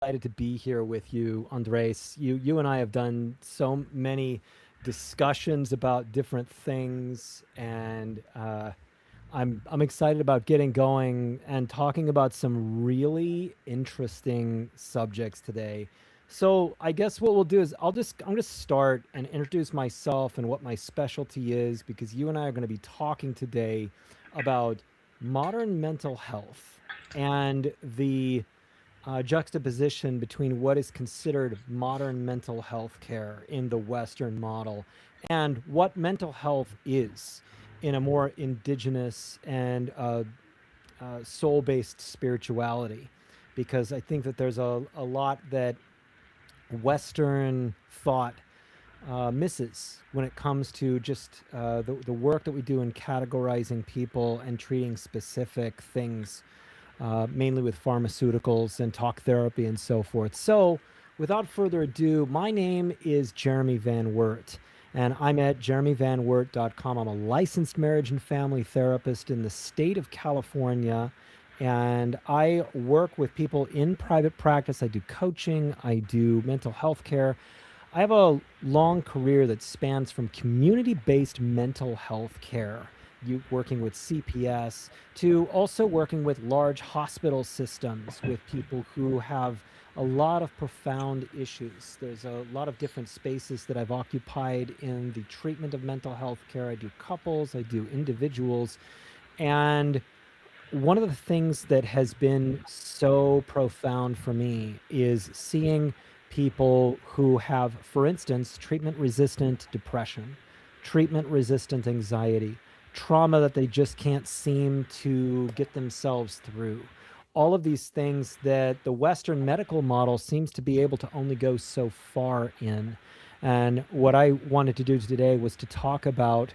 excited to be here with you, Andres. You and I have done so many discussions about different things, and I'm excited about getting going and talking about some really interesting subjects today. So I guess what we'll do is I'm going to start and introduce myself and what my specialty is, because you and I are going to be talking today about modern mental health and the juxtaposition between what is considered modern mental health care in the Western model and what mental health is in a more indigenous and soul based spirituality. Because I think that there's a lot that Western thought misses when it comes to just the work that we do in categorizing people and treating specific things, mainly with pharmaceuticals and talk therapy and so forth. So, without further ado, my name is Jeremy Van Wert, and I'm at jeremyvanwert.com. I'm a licensed marriage and family therapist in the state of California, and I work with people in private practice. I do coaching, I do mental health care. I have a long career that spans from community based mental health care, you working with CPS, to also working with large hospital systems with people who have a lot of profound issues. There's a lot of different spaces that I've occupied in the treatment of mental health care. I do couples, I do individuals. And one of the things that has been so profound for me is seeing people who have, for instance, treatment resistant depression, treatment resistant anxiety, trauma that they just can't seem to get themselves through. All of these things that the Western medical model seems to be able to only go so far in. And what I wanted to do today was to talk about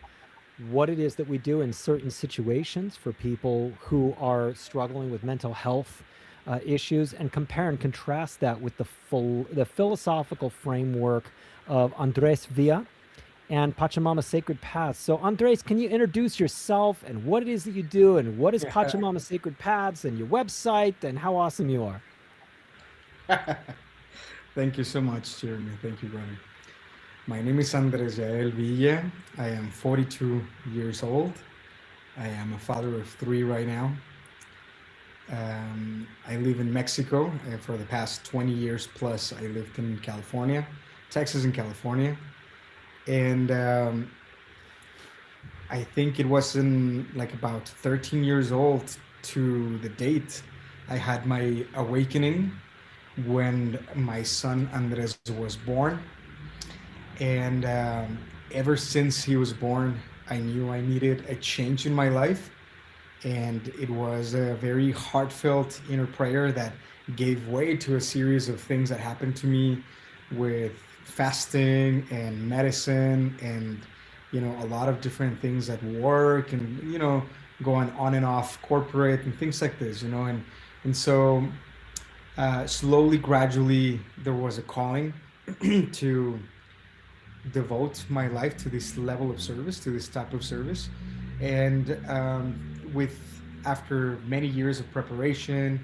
what it is that we do in certain situations for people who are struggling with mental health issues, and compare and contrast that with the philosophical framework of Andres Villa and Pachamama Sacred Paths. So, Andres, can you introduce yourself and what it is that you do, and what is Pachamama Sacred Paths, and your website, and how awesome you are? Thank you so much, Jeremy. Thank you, brother. My name is Andres Yael Villa. I am 42 years old. I am a father of three right now. I live in Mexico. For the past 20 years plus, I lived in California, Texas and California. And I think it was in like about 13 years old to the date I had my awakening when my son Andres was born. And ever since he was born, I knew I needed a change in my life. And it was a very heartfelt inner prayer that gave way to a series of things that happened to me with fasting and medicine and, a lot of different things at work and, going on and off corporate and things like this, and so slowly, gradually, there was a calling to devote my life to this level of service, to this type of service. And with after many years of preparation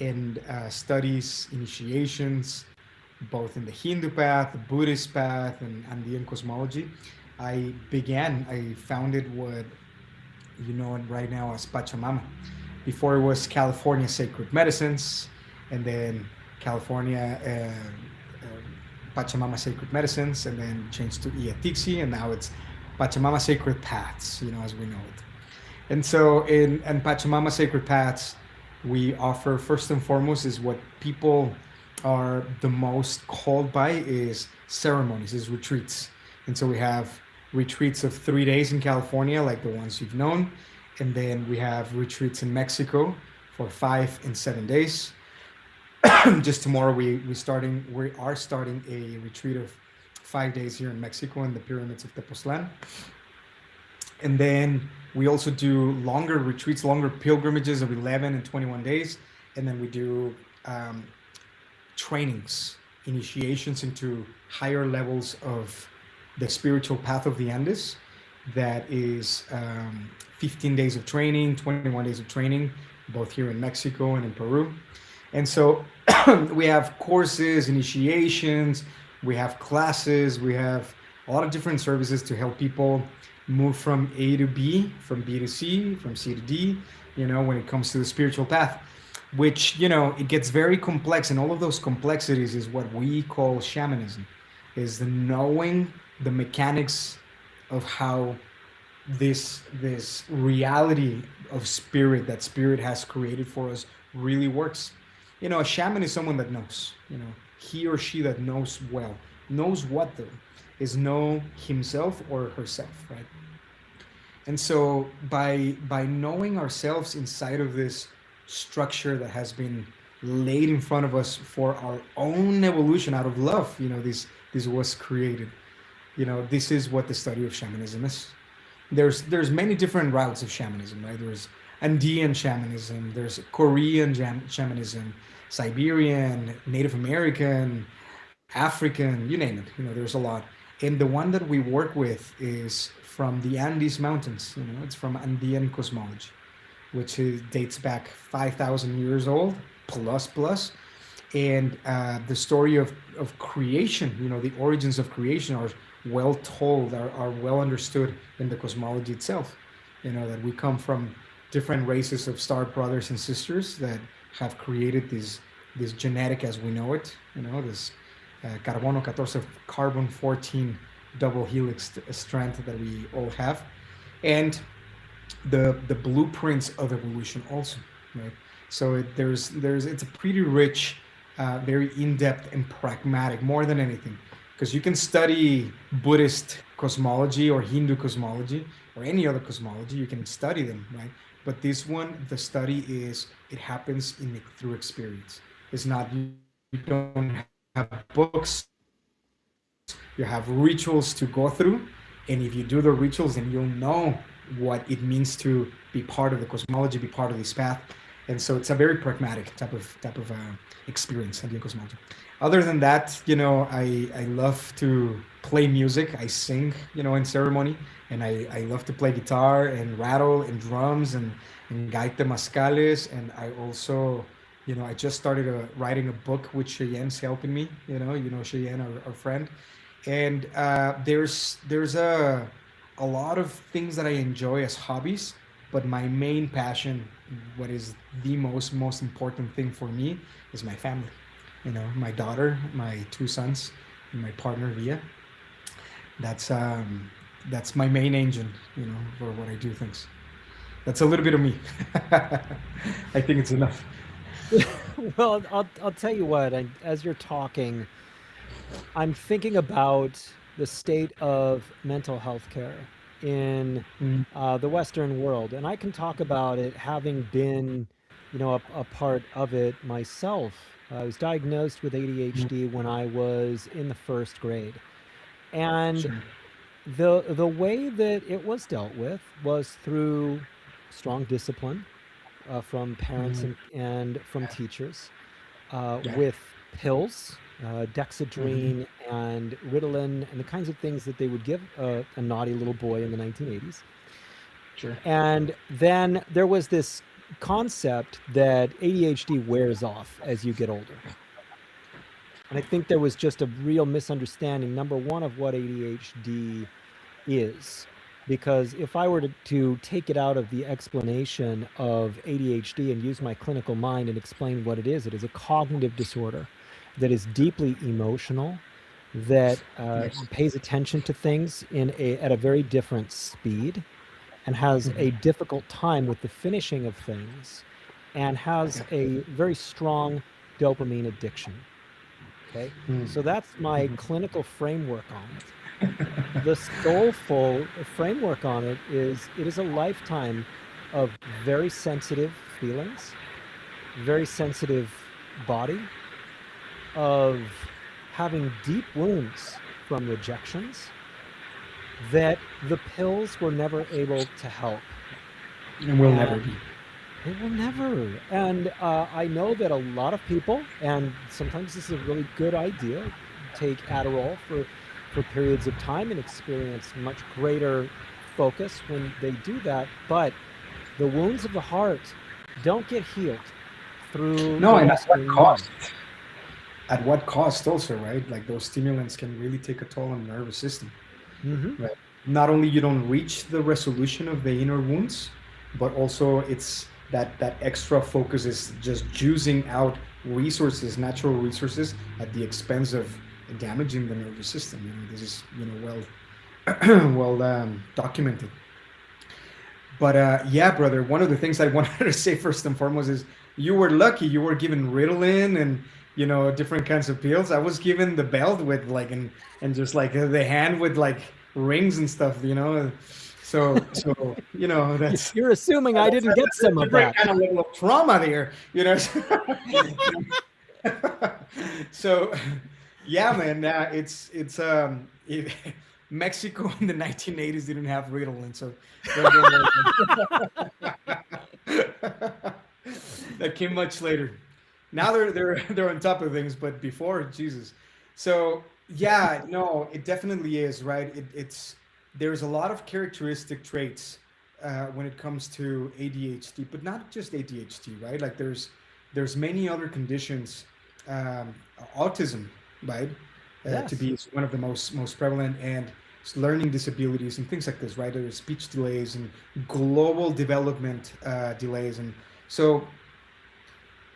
and studies, initiations, both in the Hindu path, the Buddhist path, and Andean cosmology, I founded what you know right now as Pachamama. Before it was California Sacred Medicines, and then California Pachamama Sacred Medicines, and then changed to Iatixi, and now it's Pachamama Sacred Paths, as we know it. And so in Pachamama Sacred Paths, we offer first and foremost is what people are the most called by is ceremonies, is retreats. And so we have retreats of 3 days in California, like the ones you've known. And then we have retreats in Mexico for 5 and 7 days. Just tomorrow we are starting a retreat of 5 days here in Mexico in the pyramids of Tepoztlan. And then we also do longer retreats, longer pilgrimages of 11 and 21 days. And then we do trainings, initiations into higher levels of the spiritual path of the Andes. That is 15 days of training, 21 days of training, both here in Mexico and in Peru. And so we have courses, initiations, we have classes, we have a lot of different services to help people move from A to B, from B to C, from C to D, when it comes to the spiritual path, which, it gets very complex. And all of those complexities is what we call shamanism, is the knowing the mechanics of how this reality of spirit that spirit has created for us really works. A shaman is someone that knows, he or she that knows well. Knows what though? Is know himself or herself, right? And so by knowing ourselves inside of this structure that has been laid in front of us for our own evolution out of love, this was created. This is what the study of shamanism is. There's many different routes of shamanism, right? There's Andean shamanism, there's Korean shamanism, Siberian, Native American, African, you name it. There's a lot. And the one that we work with is from the Andes Mountains. It's from Andean cosmology, which dates back 5,000 years old, plus. And the story of creation, the origins of creation are well told, are well understood in the cosmology itself. That we come from different races of star brothers and sisters that have created this genetic as we know it, this carbono 14, carbon 14 double helix strand that we all have, and the blueprints of evolution also, right? So it's a pretty rich, very in-depth and pragmatic, more than anything, because you can study Buddhist cosmology or Hindu cosmology or any other cosmology, you can study them, right? But this one, the study it happens through experience. It's not, you don't have books, you have rituals to go through, and if you do the rituals, then you'll know what it means to be part of the cosmology, be part of this path. And so it's a very pragmatic type of experience in cosmology. Other than that, I love to play music. I sing, in ceremony, and I love to play guitar and rattle and drums and gaita mascales. And I also, I just started writing a book with Cheyenne's helping me. Cheyenne, our friend. And there's a lot of things that I enjoy as hobbies, but my main passion, what is the most important thing for me, is my family. My daughter, my 2 sons, and my partner Via. That's my main engine, for what I do things. That's a little bit of me. I think it's enough. Well, I'll tell you what, as you're talking, I'm thinking about the state of mental health care in the Western world. And I can talk about it having been, a part of it myself. I was diagnosed with ADHD when I was in the 1st grade. And Sure. the way that it was dealt with was through strong discipline from parents and from teachers, Yeah. with pills, Dexedrine and Ritalin, and the kinds of things that they would give a naughty little boy in the 1980s. Sure. And then there was this concept that ADHD wears off as you get older. And I think there was just a real misunderstanding, number one, of what ADHD is. Because if I were to take it out of the explanation of ADHD and use my clinical mind and explain what it is a cognitive disorder that is deeply emotional, that Yes. pays attention to things at a very different speed, and has a difficult time with the finishing of things, and has a very strong dopamine addiction. Okay, so that's my clinical framework on it. The soulful framework on it is a lifetime of very sensitive feelings, very sensitive body, of having deep wounds from rejections that the pills were never able to help. And will never be. It will never. And I know that a lot of people, and sometimes this is a really good idea, take Adderall for periods of time and experience much greater focus when they do that. But the wounds of the heart don't get healed through No, the and at what Western cost? mind. at what cost also, right? Like those stimulants can really take a toll on the nervous system, Mm-hmm. right? Not only you don't reach the resolution of the inner wounds, but also it's that extra focus is just juicing out resources, natural resources, at the expense of damaging the nervous system. This is well documented. But yeah, brother, one of the things I wanted to say first and foremost is you were lucky. You were given Ritalin and different kinds of pills. I was given the belt with like and just like the hand with like rings and stuff. So that's You're assuming I didn't get that's a some of different that. kind of level of trauma there. So yeah, man, Mexico in the 1980s didn't have Ritalin, so that came much later. Now they're on top of things, but before, Jesus. So yeah, no, it definitely is, right. It's there's a lot of characteristic traits when it comes to ADHD, but not just ADHD, right? Like there's many other conditions, um, autism, right, to Yes. be one of the most prevalent, and learning disabilities and things like this, right? There's speech delays and global development delays, and so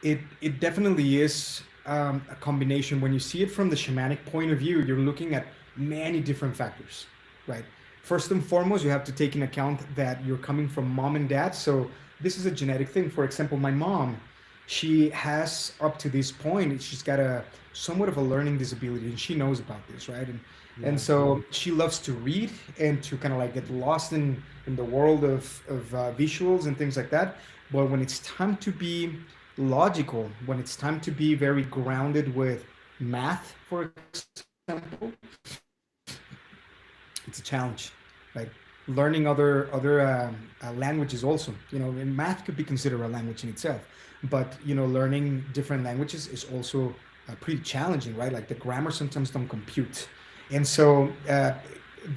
it definitely is a combination. When you see it from the shamanic point of view, you're looking at many different factors, right? First and foremost, you have to take in account that you're coming from mom and dad. So this is a genetic thing. For example, my mom, she has up to this point, she's got a somewhat of a learning disability, and she knows about this, right? And Yeah. so she loves to read and to kind of like get lost in the world of visuals and things like that. But when it's time to be logical, when it's time to be very grounded with math, for example, it's a challenge, right? Learning other languages also, and math could be considered a language in itself, but learning different languages is also pretty challenging, right? Like the grammar sometimes don't compute, and so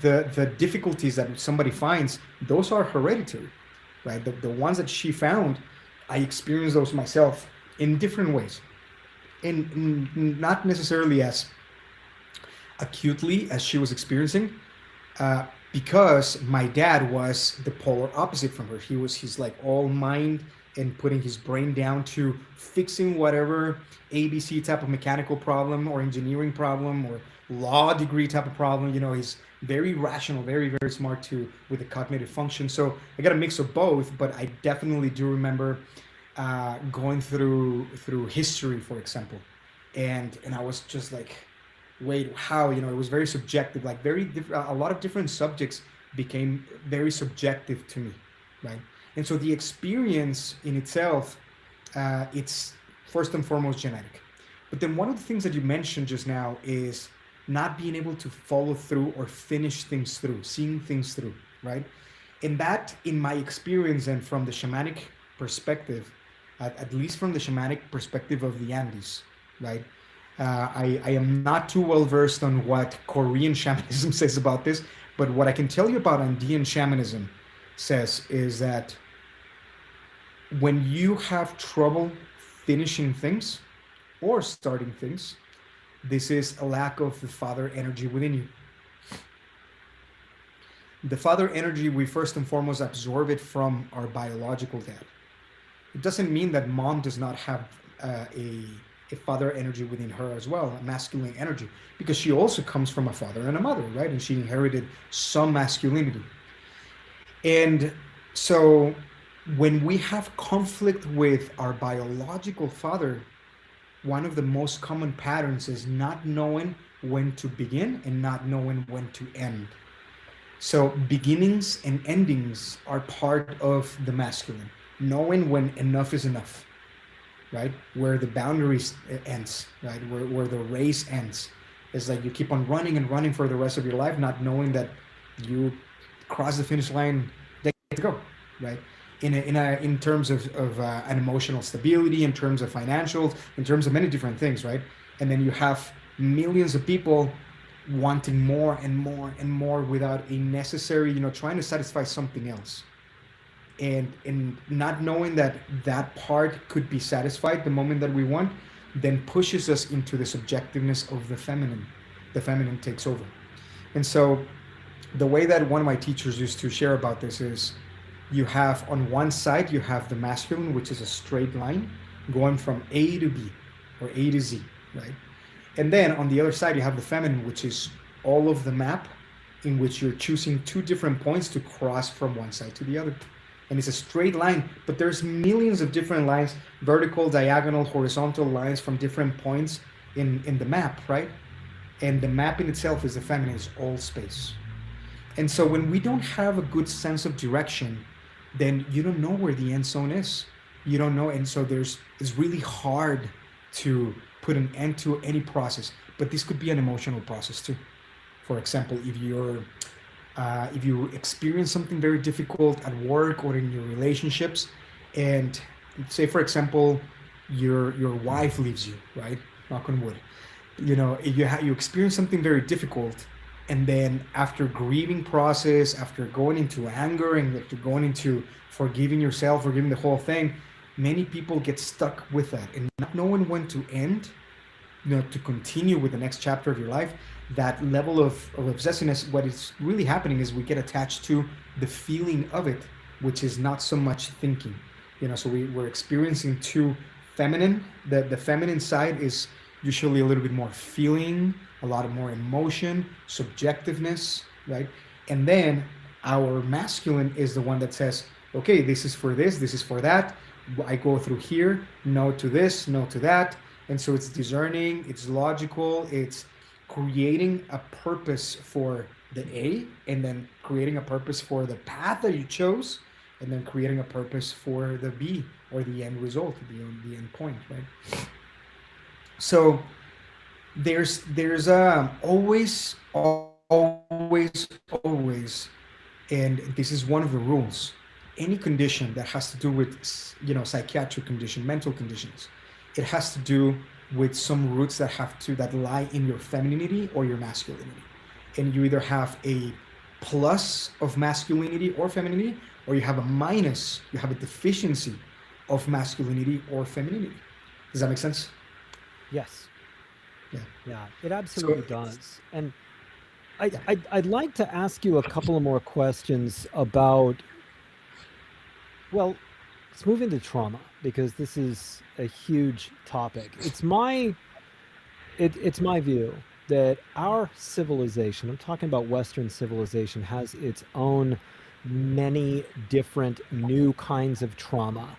the difficulties that somebody finds, those are hereditary, right? The ones that she found, I experienced those myself in different ways, and not necessarily as acutely as she was experiencing, uh, because my dad was the polar opposite from her. He's like all mind and putting his brain down to fixing whatever ABC type of mechanical problem or engineering problem or law degree type of problem. He's very rational, very, very smart too with the cognitive function. So I got a mix of both, but I definitely do remember going through history, for example, and I was just like, wait, how? It was very subjective, like a lot of different subjects became very subjective to me, right? And so the experience in itself, it's first and foremost genetic. But then one of the things that you mentioned just now is not being able to follow through or finish things through, seeing things through, right? And that, in my experience and from the shamanic perspective, at least from the shamanic perspective of the Andes, right? I am not too well versed on what Korean shamanism says about this, but what I can tell you about Andean shamanism says is that when you have trouble finishing things or starting things, this is a lack of the father energy within you. The father energy, we first and foremost absorb it from our biological dad. It doesn't mean that mom does not have a father energy within her as well, a masculine energy, because she also comes from a father and a mother, right? And she inherited some masculinity. And so when we have conflict with our biological father, one of the most common patterns is not knowing when to begin and not knowing when to end. So beginnings and endings are part of the masculine, knowing when enough is enough, right? Where the boundaries ends, right? Where the race ends. It's like you keep on running and running for the rest of your life, not knowing that you cross the finish line, they get to go, right? In terms of an emotional stability, in terms of financials, in terms of many different things, right? And then you have millions of people wanting more and more and more without a necessary, trying to satisfy something else, and not knowing that that part could be satisfied the moment that we want. then pushes us into the subjectiveness of the feminine. The feminine takes over. And so the way that one of my teachers used to share about this is, you have on one side, you have the masculine, which is a straight line going from A to B or A to Z, right? And then on the other side, you have the feminine, which is all of the map in which you're choosing two different points to cross from one side to the other. And it's a straight line, but there's millions of different lines, vertical, diagonal, horizontal lines from different points in the map, right? And the map in itself is the feminine, is all space. And so when we don't have a good sense of direction, then you don't know where the end zone is. You don't know. And so it's really hard to put an end to any process. But this could be an emotional process too. For example, if you experience something very difficult at work or in your relationships, and say, for example, your wife leaves you, right? Knock on wood. If you experience something very difficult, and then after grieving process, after going into anger and after going into forgiving yourself, forgiving the whole thing, many people get stuck with that and not knowing when to end, to continue with the next chapter of your life. That level of obsessiveness, what is really happening is we get attached to the feeling of it, which is not so much thinking. So we're experiencing too feminine. The feminine side is usually a little bit more feeling, a lot of more emotion, subjectiveness, right? And then our masculine is the one that says, okay, this is for this is for that. I go through here, no to this, no to that. And so it's discerning, it's logical, it's creating a purpose for the A, and then creating a purpose for the path that you chose, and then creating a purpose for the B, or the end result, the end point, right? So there's always, and this is one of the rules, any condition that has to do with psychiatric condition, mental conditions, it has to do with some roots that lie in your femininity or your masculinity. And you either have a plus of masculinity or femininity, or you have a minus, you have a deficiency of masculinity or femininity. Does that make sense? Yes. Yeah. It absolutely does. And I'd like to ask you a couple of more questions about, well, let's move into trauma, because this is a huge topic. It's my view that our civilization, I'm talking about Western civilization, has its own many different new kinds of trauma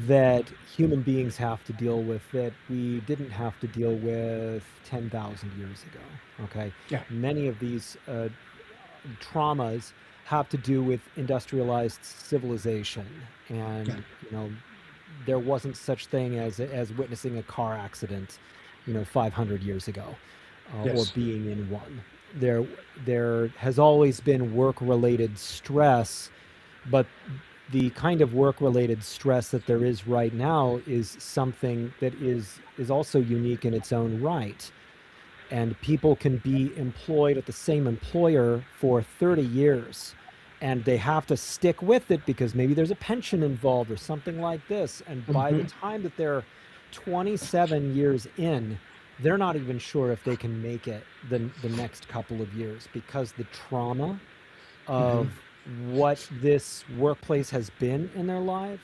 that human beings have to deal with that we didn't have to deal with 10,000 years ago. Okay. Yeah. Many of these traumas have to do with industrialized civilization, and there wasn't such thing as witnessing a car accident 500 years ago, or being in one. There has always been work-related stress, but the kind of work-related stress that there is right now is something that is also unique in its own right. And people can be employed at the same employer for 30 years, and they have to stick with it because maybe there's a pension involved or something like this. And by the time that they're 27 years in, they're not even sure if they can make it the next couple of years, because the trauma of what this workplace has been in their life,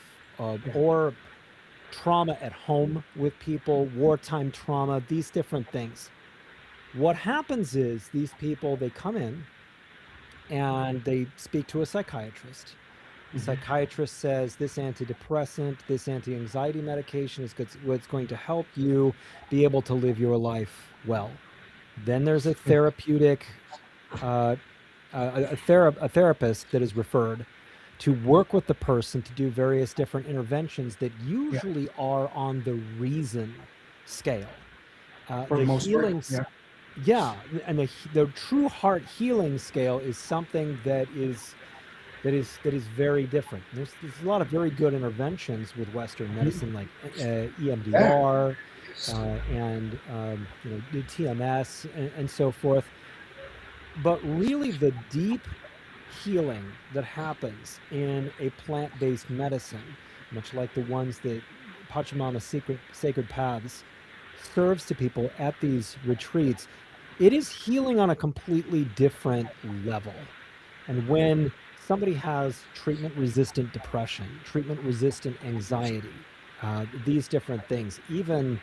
or trauma at home with people, wartime trauma, these different things. What happens is these people, they come in and they speak to a psychiatrist. The psychiatrist says, this antidepressant, this anti-anxiety medication is what's going to help you be able to live your life well. Then there's a therapeutic, a therapist that is referred to work with the person to do various different interventions that usually are on the reason scale. For the most healing, and the true heart healing scale is something that is very different. There's a lot of very good interventions with Western medicine, like EMDR and TMS and so forth. But really, the deep healing that happens in a plant-based medicine, much like the ones that Pachamama Sacred Paths serves to people at these retreats, it is healing on a completely different level. And when somebody has treatment resistant depression, treatment resistant anxiety, these different things, even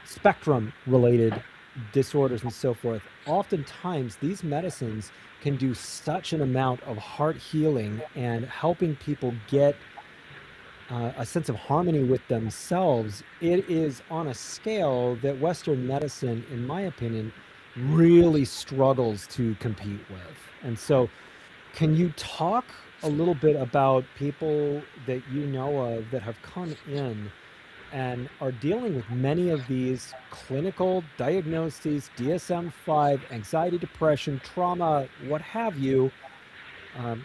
spectrum related disorders and so forth, oftentimes these medicines can do such an amount of heart healing and helping people get a sense of harmony with themselves. It is on a scale that Western medicine, in my opinion, really struggles to compete with. And so, can you talk a little bit about people that you know of that have come in and are dealing with many of these clinical diagnoses, DSM-5, anxiety, depression, trauma, what have you,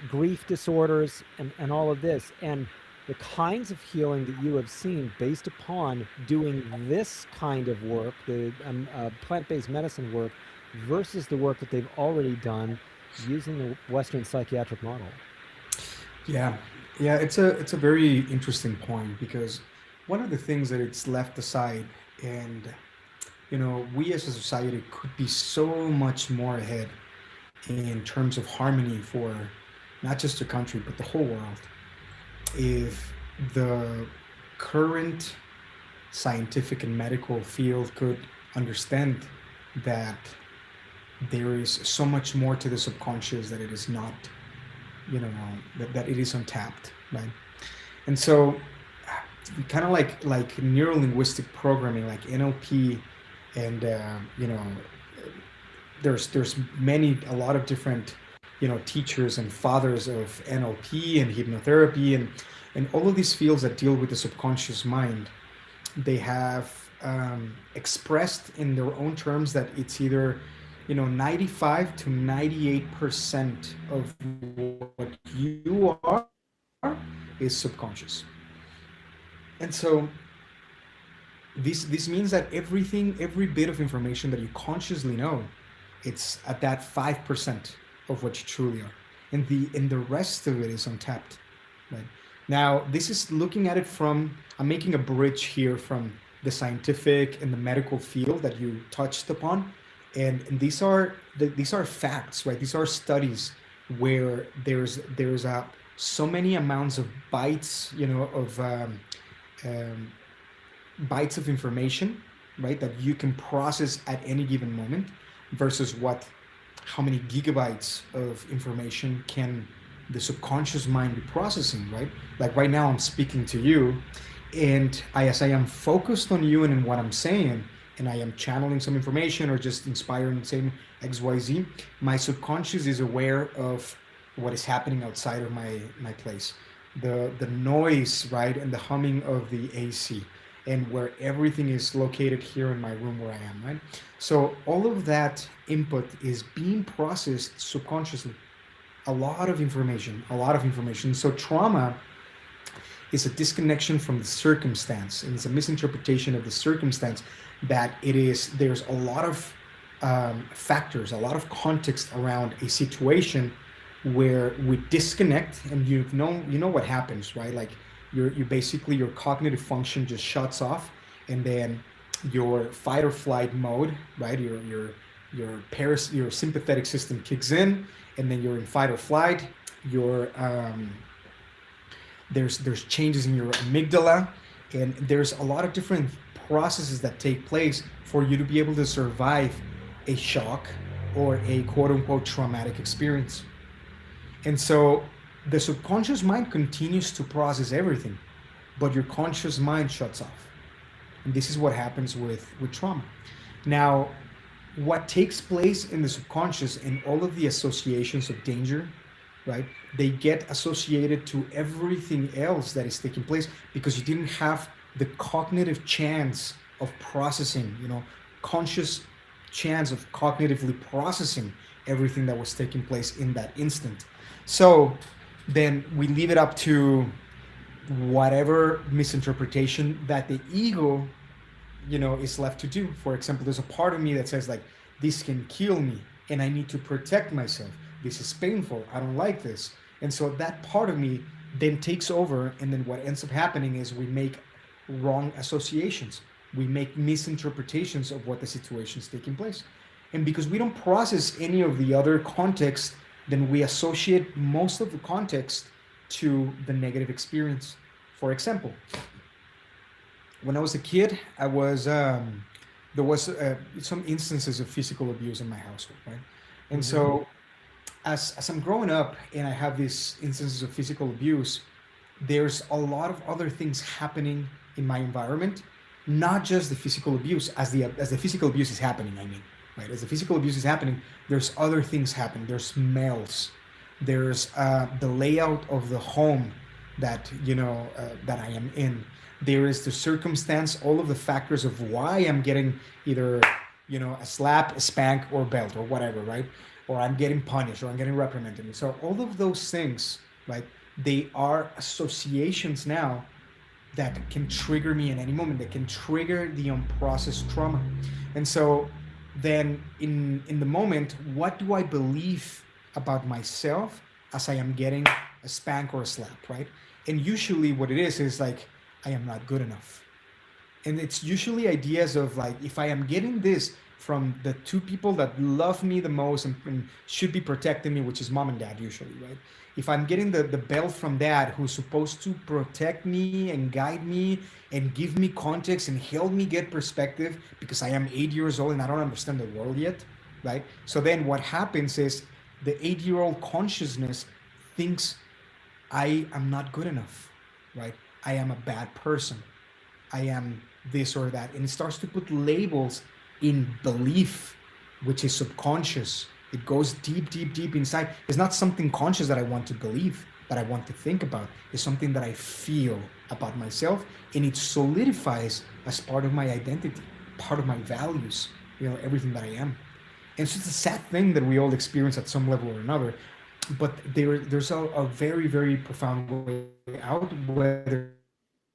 grief disorders, and all of this, and the kinds of healing that you have seen based upon doing this kind of work, the plant-based medicine work, versus the work that they've already done using the Western psychiatric model? Yeah, yeah, it's a very interesting point, because one of the things that it's left aside, and we as a society could be so much more ahead in terms of harmony for not just the country but the whole world, if the current scientific and medical field could understand that there is so much more to the subconscious, that it is not, that it is untapped, right? And so, kind of like neuro-linguistic programming, like NLP, and there's a lot of different teachers and fathers of NLP and hypnotherapy, and all of these fields that deal with the subconscious mind. They have expressed in their own terms that it's either 95 to 98% of what you are is subconscious. And so this means that every bit of information that you consciously know, it's at that 5% of what you truly are, and the rest of it is untapped, right? Now, this is looking at it from, I'm making a bridge here from the scientific and the medical field that you touched upon, and these are facts, right? These are studies where there's so many amounts of bytes, bytes of information, right, that you can process at any given moment, versus how many gigabytes of information can the subconscious mind be processing, right? Like right now I'm speaking to you, and as I am focused on you and in what I'm saying, and I am channeling some information or just inspiring, saying XYZ, my subconscious is aware of what is happening outside of my place. The noise, right, and the humming of the AC, and where everything is located here in my room where I am, right? So all of that input is being processed subconsciously. A lot of information. So trauma is a disconnection from the circumstance, and it's a misinterpretation of the circumstance, that there's a lot of factors, a lot of context around a situation where we disconnect, and you know what happens, right? Like you basically, your cognitive function just shuts off, and then your fight or flight mode, right? Your sympathetic system kicks in, and then you're in fight or flight. There's changes in your amygdala, and there's a lot of different processes that take place for you to be able to survive a shock or a quote unquote traumatic experience. And so the subconscious mind continues to process everything, but your conscious mind shuts off. And this is what happens with trauma. Now, what takes place in the subconscious and all of the associations of danger, right? They get associated to everything else that is taking place, because you didn't have the cognitive chance of processing, conscious chance of cognitively processing everything that was taking place in that instant. So then we leave it up to whatever misinterpretation that the ego, is left to do. For example, there's a part of me that says, like, this can kill me and I need to protect myself. This is painful. I don't like this. And so that part of me then takes over. And then what ends up happening is we make wrong associations. we make misinterpretations of what the situation is taking place. And because we don't process any of the other context, then we associate most of the context to the negative experience. For example, when I was a kid, there was some instances of physical abuse in my household, right? And Mm-hmm. so as I'm growing up and I have these instances of physical abuse, there's a lot of other things happening in my environment, not just the physical abuse. As the physical abuse is happening, I mean, right? As the physical abuse is happening, there's other things happening. There's smells. There's the layout of the home that that I am in. There is the circumstance, all of the factors of why I'm getting either a slap, a spank, or belt, or whatever, right? Or I'm getting punished, or I'm getting reprimanded. And so all of those things, right? They are associations now that can trigger me in any moment, that can trigger the unprocessed trauma. And so then in the moment, what do I believe about myself as I am getting a spank or a slap, right? And usually what it is like, I am not good enough. And it's usually ideas of like, if I am getting this from the two people that love me the most and should be protecting me, which is mom and dad usually, right? If I'm getting the belt from dad who's supposed to protect me and guide me and give me context and help me get perspective because I am 8 years old and I don't understand the world yet, right? So then what happens is the 8-year-old consciousness thinks I am not good enough, right? I am a bad person. I am this or that. And it starts to put labels in belief, which is subconscious. It goes deep, deep, deep inside. It's not something conscious that I want to believe, that I want to think about. It's something that I feel about myself, and it solidifies as part of my identity, part of my values, everything that I am. And so it's a sad thing that we all experience at some level or another, but there's a very, very profound way out, whether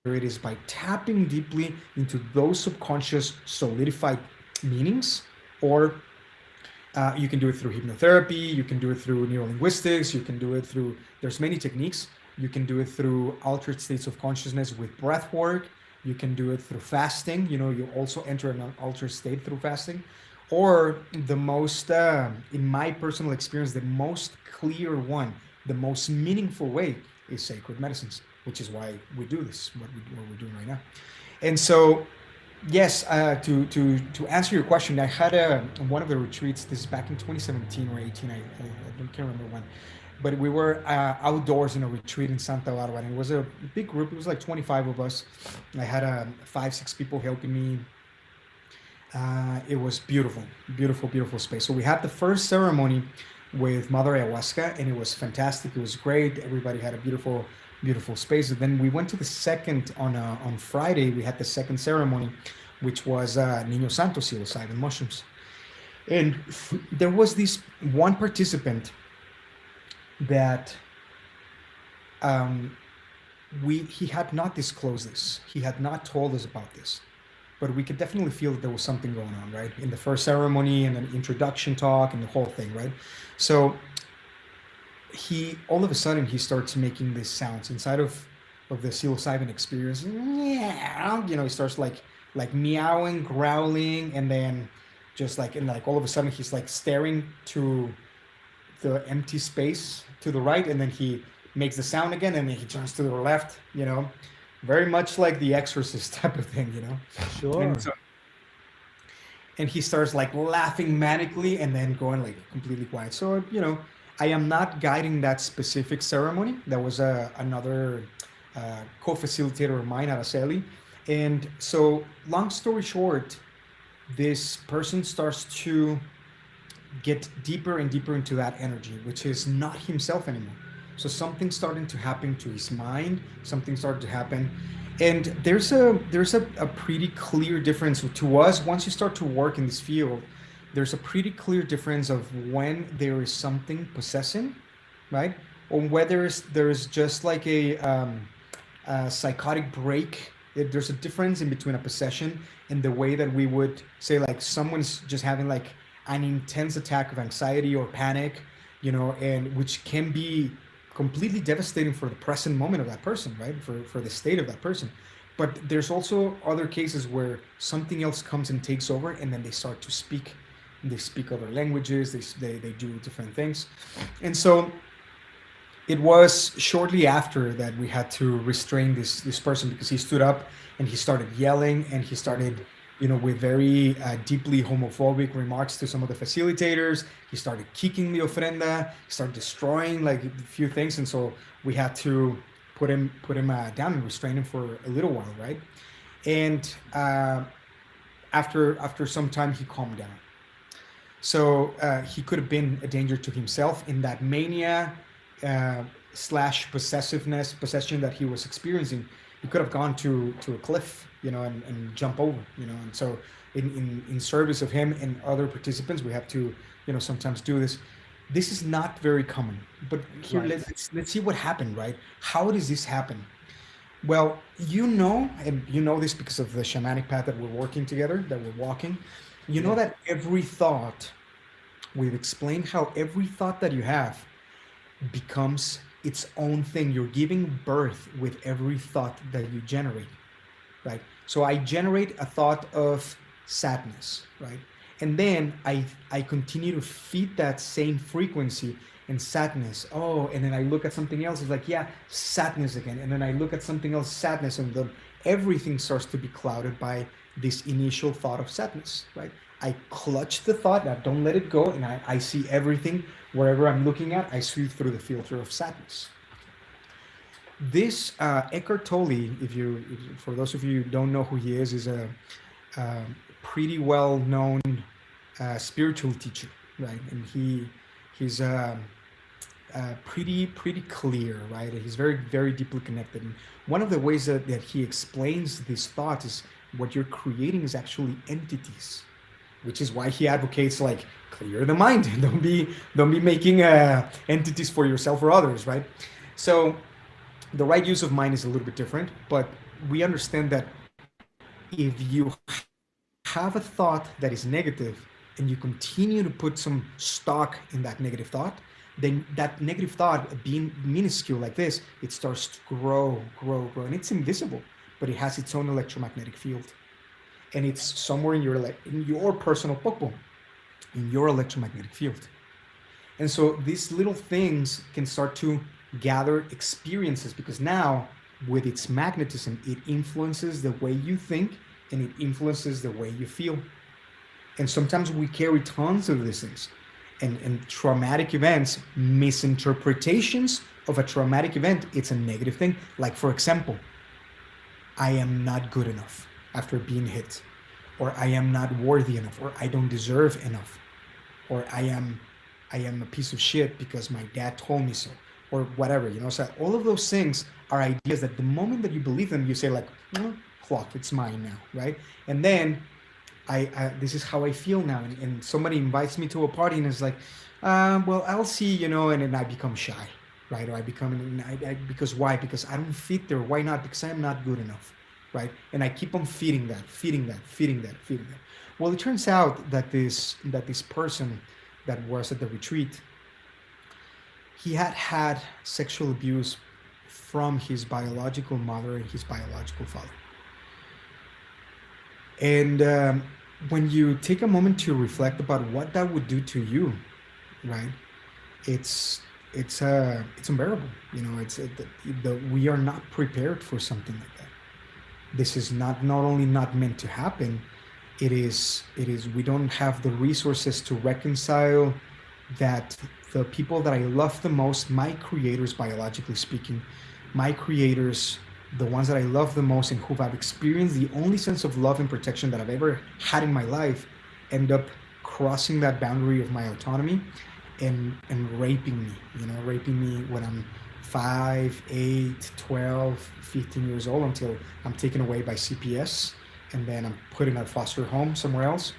it is by tapping deeply into those subconscious solidified meanings, or you can do it through hypnotherapy, you can do it through neurolinguistics, you can do it through, there's many techniques. You can do it through altered states of consciousness with breath work. You can do it through fasting. You also enter an altered state through fasting. Or the most, in my personal experience, the most clear one, the most meaningful way is sacred medicines, which is why we do this, what we're doing right now. And so, yes, to answer your question, I had one of the retreats. This is back in 2017 or 18. I can't remember when, but we were outdoors in a retreat in Santa Barbara, and it was a big group. It was like 25 of us. I had 5-6 people helping me. It was beautiful, beautiful, beautiful space. So we had the first ceremony with Mother Ayahuasca, and it was fantastic. It was great. Everybody had a beautiful, beautiful space. And then we went to the second on Friday. We had the second ceremony, which was Niño Santo psilocybin mushrooms. And there was this one participant that he had not disclosed this. He had not told us about this, but we could definitely feel that there was something going on, right? In the first ceremony and an introduction talk and the whole thing, right? So he, all of a sudden, he starts making these sounds inside of the psilocybin experience. He starts like meowing, growling, and then just and all of a sudden he's like staring to the empty space to the right, and then he makes the sound again, and then he turns to the left, very much like the Exorcist type of thing, Sure. And he starts laughing manically and then going completely quiet. So, I am not guiding that specific ceremony. That was another co-facilitator of mine, Araceli. And so, long story short, this person starts to get deeper and deeper into that energy, which is not himself anymore. So something's starting to happen to his mind. Something started to happen, and there's a pretty clear difference to us. Once you start to work in this field, there's a pretty clear difference of when there is something possessing, right, or whether there's just like a psychotic break. There's a difference in between a possession and the way that we would say someone's just having an intense attack of anxiety or panic, and which can be completely devastating for the present moment of that person, right? For the state of that person. But there's also other cases where something else comes and takes over, and then they start to speak. They speak other languages. They do different things, and so it was shortly after that we had to restrain this person, because he stood up and he started yelling, and he started, with very deeply homophobic remarks to some of the facilitators. He started kicking the ofrenda. He started destroying like a few things, and so we had to put him down and restrain him for a little while, right? And after some time, he calmed down. So he could have been a danger to himself in that mania slash possession that he was experiencing. He could have gone to a cliff, and jump over, and so in service of him and other participants, we have to, sometimes do this. This is not very common, but here, Right. let's see what happened, right? How does this happen? Well, and you know this because of the shamanic path that we're working together, that we're walking. You know Yeah. that every thought, we've explained how every thought that you have becomes its own thing. You're giving birth with every thought that you generate, right? So I generate a thought of sadness, right? And then I continue to feed that same frequency and sadness. Oh, and then I look at something else, it's like, yeah, sadness again. And then I look at something else, sadness, and then everything starts to be clouded by this initial thought of sadness, right? I clutch the thought, I don't let it go, and I see everything wherever I'm looking at, I see through the filter of sadness. This Eckhart Tolle, for those of you who don't know who he is a pretty well-known spiritual teacher, right? And he's pretty clear, right? He's very, very deeply connected. And one of the ways that he explains this thought is what you're creating is actually entities, which is why he advocates like clear the mind. Don't be making entities for yourself or others, right? So the right use of mind is a little bit different, but we understand that if you have a thought that is negative and you continue to put some stock in that negative thought, then that negative thought, being minuscule like this, it starts to grow, and it's invisible, but it has its own electromagnetic field, and it's somewhere in your personal pokemon, in your electromagnetic field. And so these little things can start to gather experiences, because now with its magnetism, it influences the way you think and it influences the way you feel. And sometimes we carry tons of these things. And traumatic events, misinterpretations of a traumatic event, it's a negative thing. Like, for example, I am not good enough after being hit, or I am not worthy enough, or I don't deserve enough, or I am a piece of shit because my dad told me so, or whatever, So all of those things are ideas that the moment that you believe them, you say like, clock, it's mine now, right? And then this is how I feel now. And somebody invites me to a party and it's like, well, I'll see, and then I become shy, right? Or because why? Because I don't fit there. Why not? Because I'm not good enough, right? And I keep on feeding that. Well, it turns out that this person that was at the retreat, he had sexual abuse from his biological mother and his biological father. And when you take a moment to reflect about what that would do to you, right? It's unbearable. We are not prepared for something like that. This is not only not meant to happen. It is. We don't have the resources to reconcile that the people that I love the most, my creators, biologically speaking, my creators, the ones that I love the most and who I've experienced the only sense of love and protection that I've ever had in my life, end up crossing that boundary of my autonomy and raping me, raping me when I'm 5, 8, 12, 15 years old, until I'm taken away by CPS, and then I'm put in a foster home somewhere else,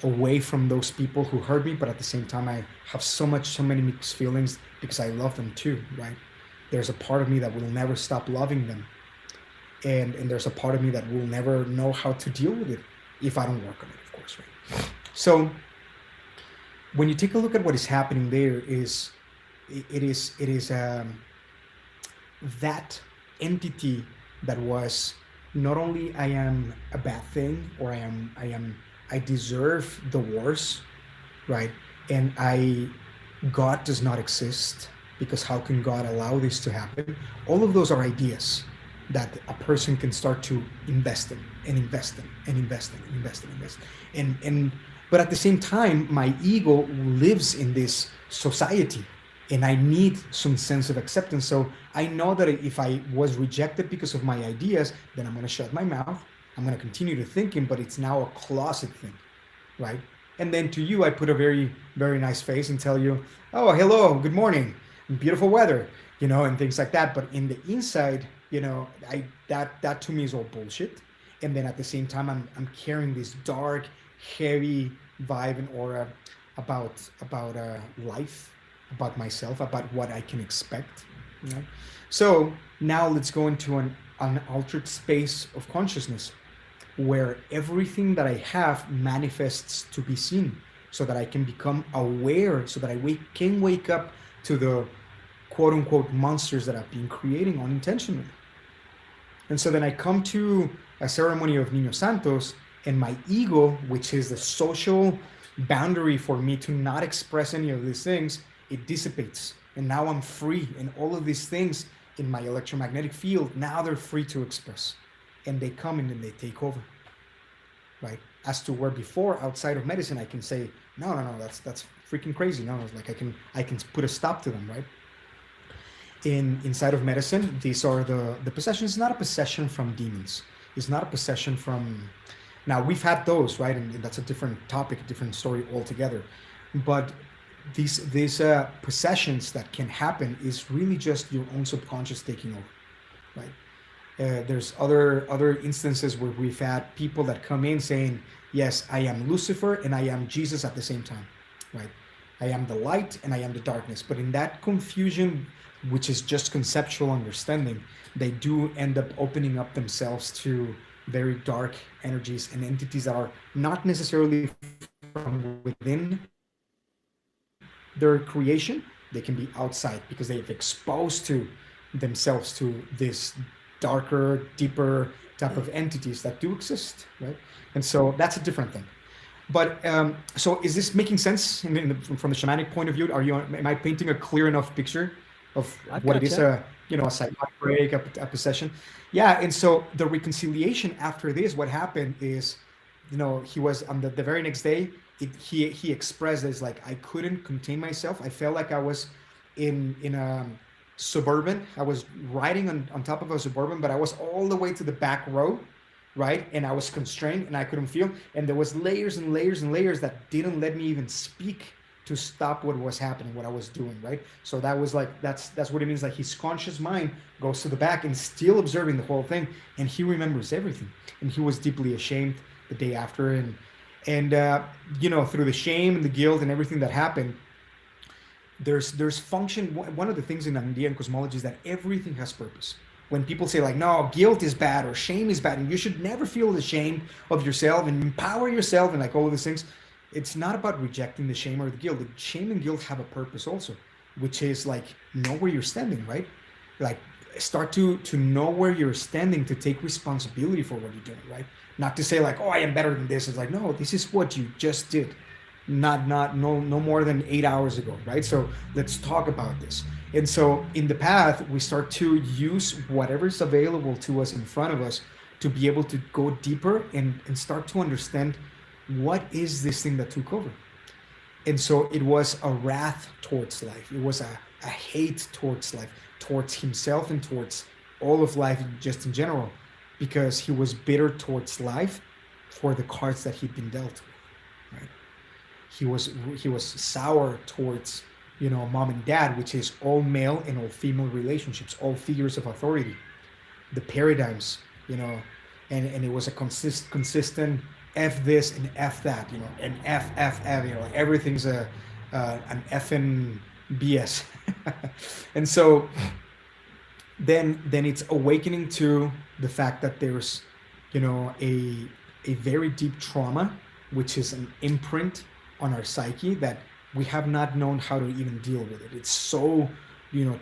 away from those people who hurt me, but at the same time I have so many mixed feelings because I love them too, right? There's a part of me that will never stop loving them. And there's a part of me that will never know how to deal with it if I don't work on it, of course, right? So when you take a look at what is happening there, it is that entity that was not only I am a bad thing, or I deserve the worst, right? And God does not exist, because how can God allow this to happen? All of those are ideas that a person can start to invest in and invest in and invest in and invest in and invest in. And but at the same time, my ego lives in this society, and I need some sense of acceptance. So I know that if I was rejected because of my ideas, then I'm going to shut my mouth. I'm going to continue to thinking, but it's now a closet thing, right? And then to you, I put a very, very nice face and tell you, oh, hello, good morning, beautiful weather, and things like that. But in the inside, that to me is all bullshit. And then at the same time, I'm carrying this dark, heavy vibe and aura about life, about myself, about what I can expect. So now let's go into an altered space of consciousness, where everything that I have manifests to be seen, so that I can become aware, so that I can wake up to the quote unquote monsters that I've been creating unintentionally. And so then I come to a ceremony of Niños Santos, and my ego, which is the social boundary for me to not express any of these things, it dissipates. And now I'm free, and all of these things in my electromagnetic field, now they're free to express. And they come in and they take over, right? As to where before, outside of medicine, I can say, no, that's freaking crazy. No, it's like I can put a stop to them, right? Inside of medicine, these are the possessions. It's not a possession from demons. It's not a possession from, now we've had those, right? And that's a different topic, a different story altogether. But these possessions that can happen is really just your own subconscious taking over, right? There's other instances where we've had people that come in saying, yes, I am Lucifer and I am Jesus at the same time, right? I am the light and I am the darkness. But in that confusion, which is just conceptual understanding, they do end up opening up themselves to very dark energies and entities that are not necessarily from within their creation. They can be outside because they've exposed to themselves to this darker, deeper type of entities that do exist, right? And so that's a different thing. But so is this making sense from the shamanic point of view? Am I painting a clear enough picture of what it is, a psychotic break, a possession? Yeah. And so the reconciliation after this, what happened is, he was on the very next day, he expressed this, like, I couldn't contain myself. I felt like I was in a Suburban. I was riding on top of a Suburban, but I was all the way to the back row, right? And I was constrained and I couldn't feel. And there was layers and layers and layers that didn't let me even speak to stop what was happening, what I was doing, right? So that was like, that's what it means. Like, his conscious mind goes to the back and still observing the whole thing. And he remembers everything. And he was deeply ashamed the day after. And through the shame and the guilt and everything that happened, there's function. One of the things in Andean cosmology is that everything has purpose. When people say, like, no, guilt is bad or shame is bad, and you should never feel ashamed of yourself and empower yourself and like all of these things, it's not about rejecting the shame or the guilt. The shame and guilt have a purpose also, which is like, know where you're standing, right? Like, start to know where you're standing, to take responsibility for what you're doing, right? Not to say like, oh, I am better than this. It's like, no, this is what you just did. No more than 8 hours ago, right? So let's talk about this. And so in the path, we start to use whatever's available to us in front of us to be able to go deeper and start to understand what is this thing that took over. And so it was a wrath towards life. It was a hate towards life, towards himself and towards all of life just in general, because he was bitter towards life for the cards that he'd been dealt with, right? He was sour towards, mom and dad, which is all male and all female relationships, all figures of authority, the paradigms, and it was a consistent F this and F that, and F, like everything's an effing BS. And so then it's awakening to the fact that there's, a very deep trauma, which is an imprint on our psyche that we have not known how to even deal with it. It's so,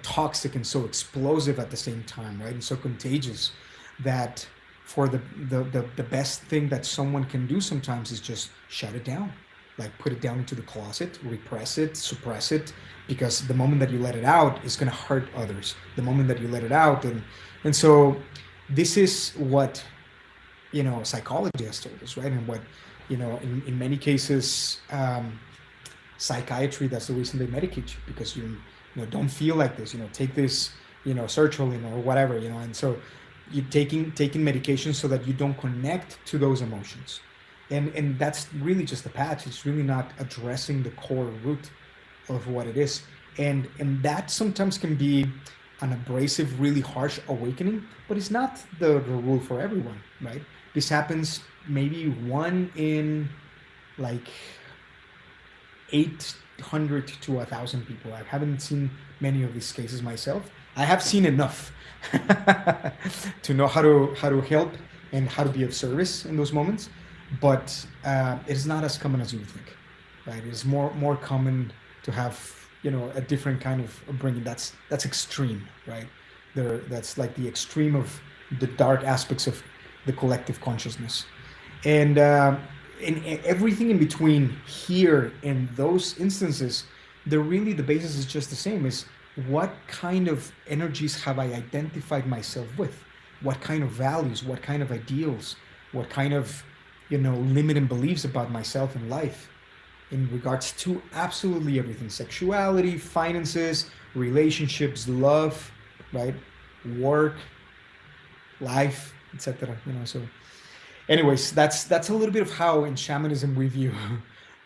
toxic and so explosive at the same time, right? And so contagious that for the best thing that someone can do sometimes is just shut it down, like put it down into the closet, repress it, suppress it, because the moment that you let it out is going to hurt others, the moment that you let it out. And so this is what, psychology has told us, right? And what, in many cases, psychiatry, that's the reason they medicate you, because don't feel like this, take this, sertraline or whatever, and so you're taking medication so that you don't connect to those emotions. And that's really just a patch. It's really not addressing the core root of what it is. And that sometimes can be an abrasive, really harsh awakening, but it's not the rule for everyone, right? This happens maybe one in like 800 to 1,000 people. I haven't seen many of these cases myself. I have seen enough to know how to help and how to be of service in those moments, but it's not as common as you would think, right? It's more common to have a different kind of upbringing. That's extreme, right? That's like the extreme of the dark aspects of the collective consciousness, and everything in between here in those instances, the basis is just the same: is what kind of energies have I identified myself with? What kind of values? What kind of ideals? What kind of limiting beliefs about myself and life in regards to absolutely everything: sexuality, finances, relationships, love, right? Work, life, etc. So anyways, that's a little bit of how in shamanism we view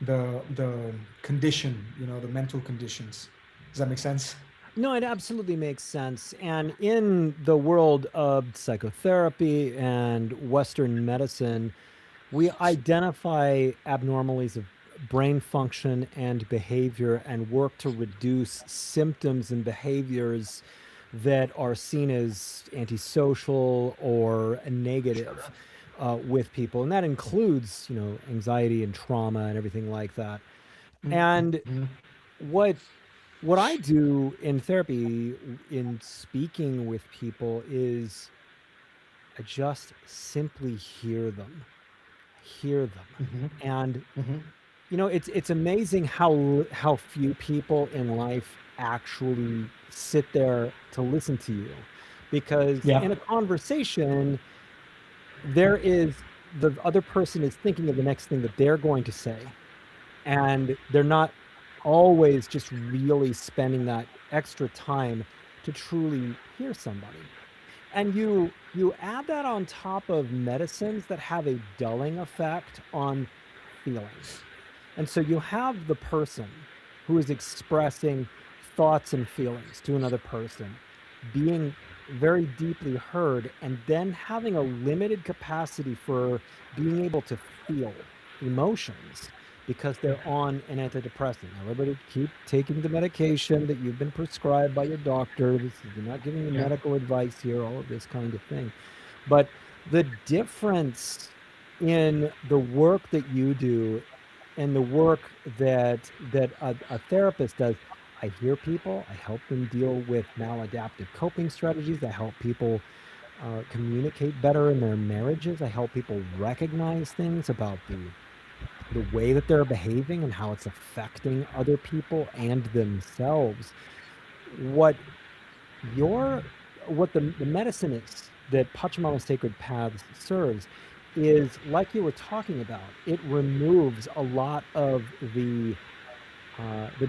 the condition, the mental conditions. Does that make sense? No, it absolutely makes sense. And in the world of psychotherapy and Western medicine, we identify abnormalities of brain function and behavior and work to reduce symptoms and behaviors that are seen as antisocial or negative with people. And that includes, anxiety and trauma and everything like that. And Mm-hmm. what I do in therapy, in speaking with people, is I just simply hear them. Mm-hmm. And Mm-hmm. it's amazing how few people in life actually sit there to listen to you, because Yeah. in a conversation the other person is thinking of the next thing that they're going to say, and they're not always just really spending that extra time to truly hear somebody. And you add that on top of medicines that have a dulling effect on feelings. And so you have the person who is expressing thoughts and feelings to another person being very deeply heard, and then having a limited capacity for being able to feel emotions because they're on an antidepressant. Now, everybody keep taking the medication that you've been prescribed by your doctor. You're not giving you Yeah. medical advice here, all of this kind of thing. But the difference in the work that you do and the work that a therapist does, I hear people, I help them deal with maladaptive coping strategies, I help people communicate better in their marriages, I help people recognize things about the way that they're behaving and how it's affecting other people and themselves. What the medicine is that Pachamama Sacred Paths serves is, like you were talking about, it removes a lot of the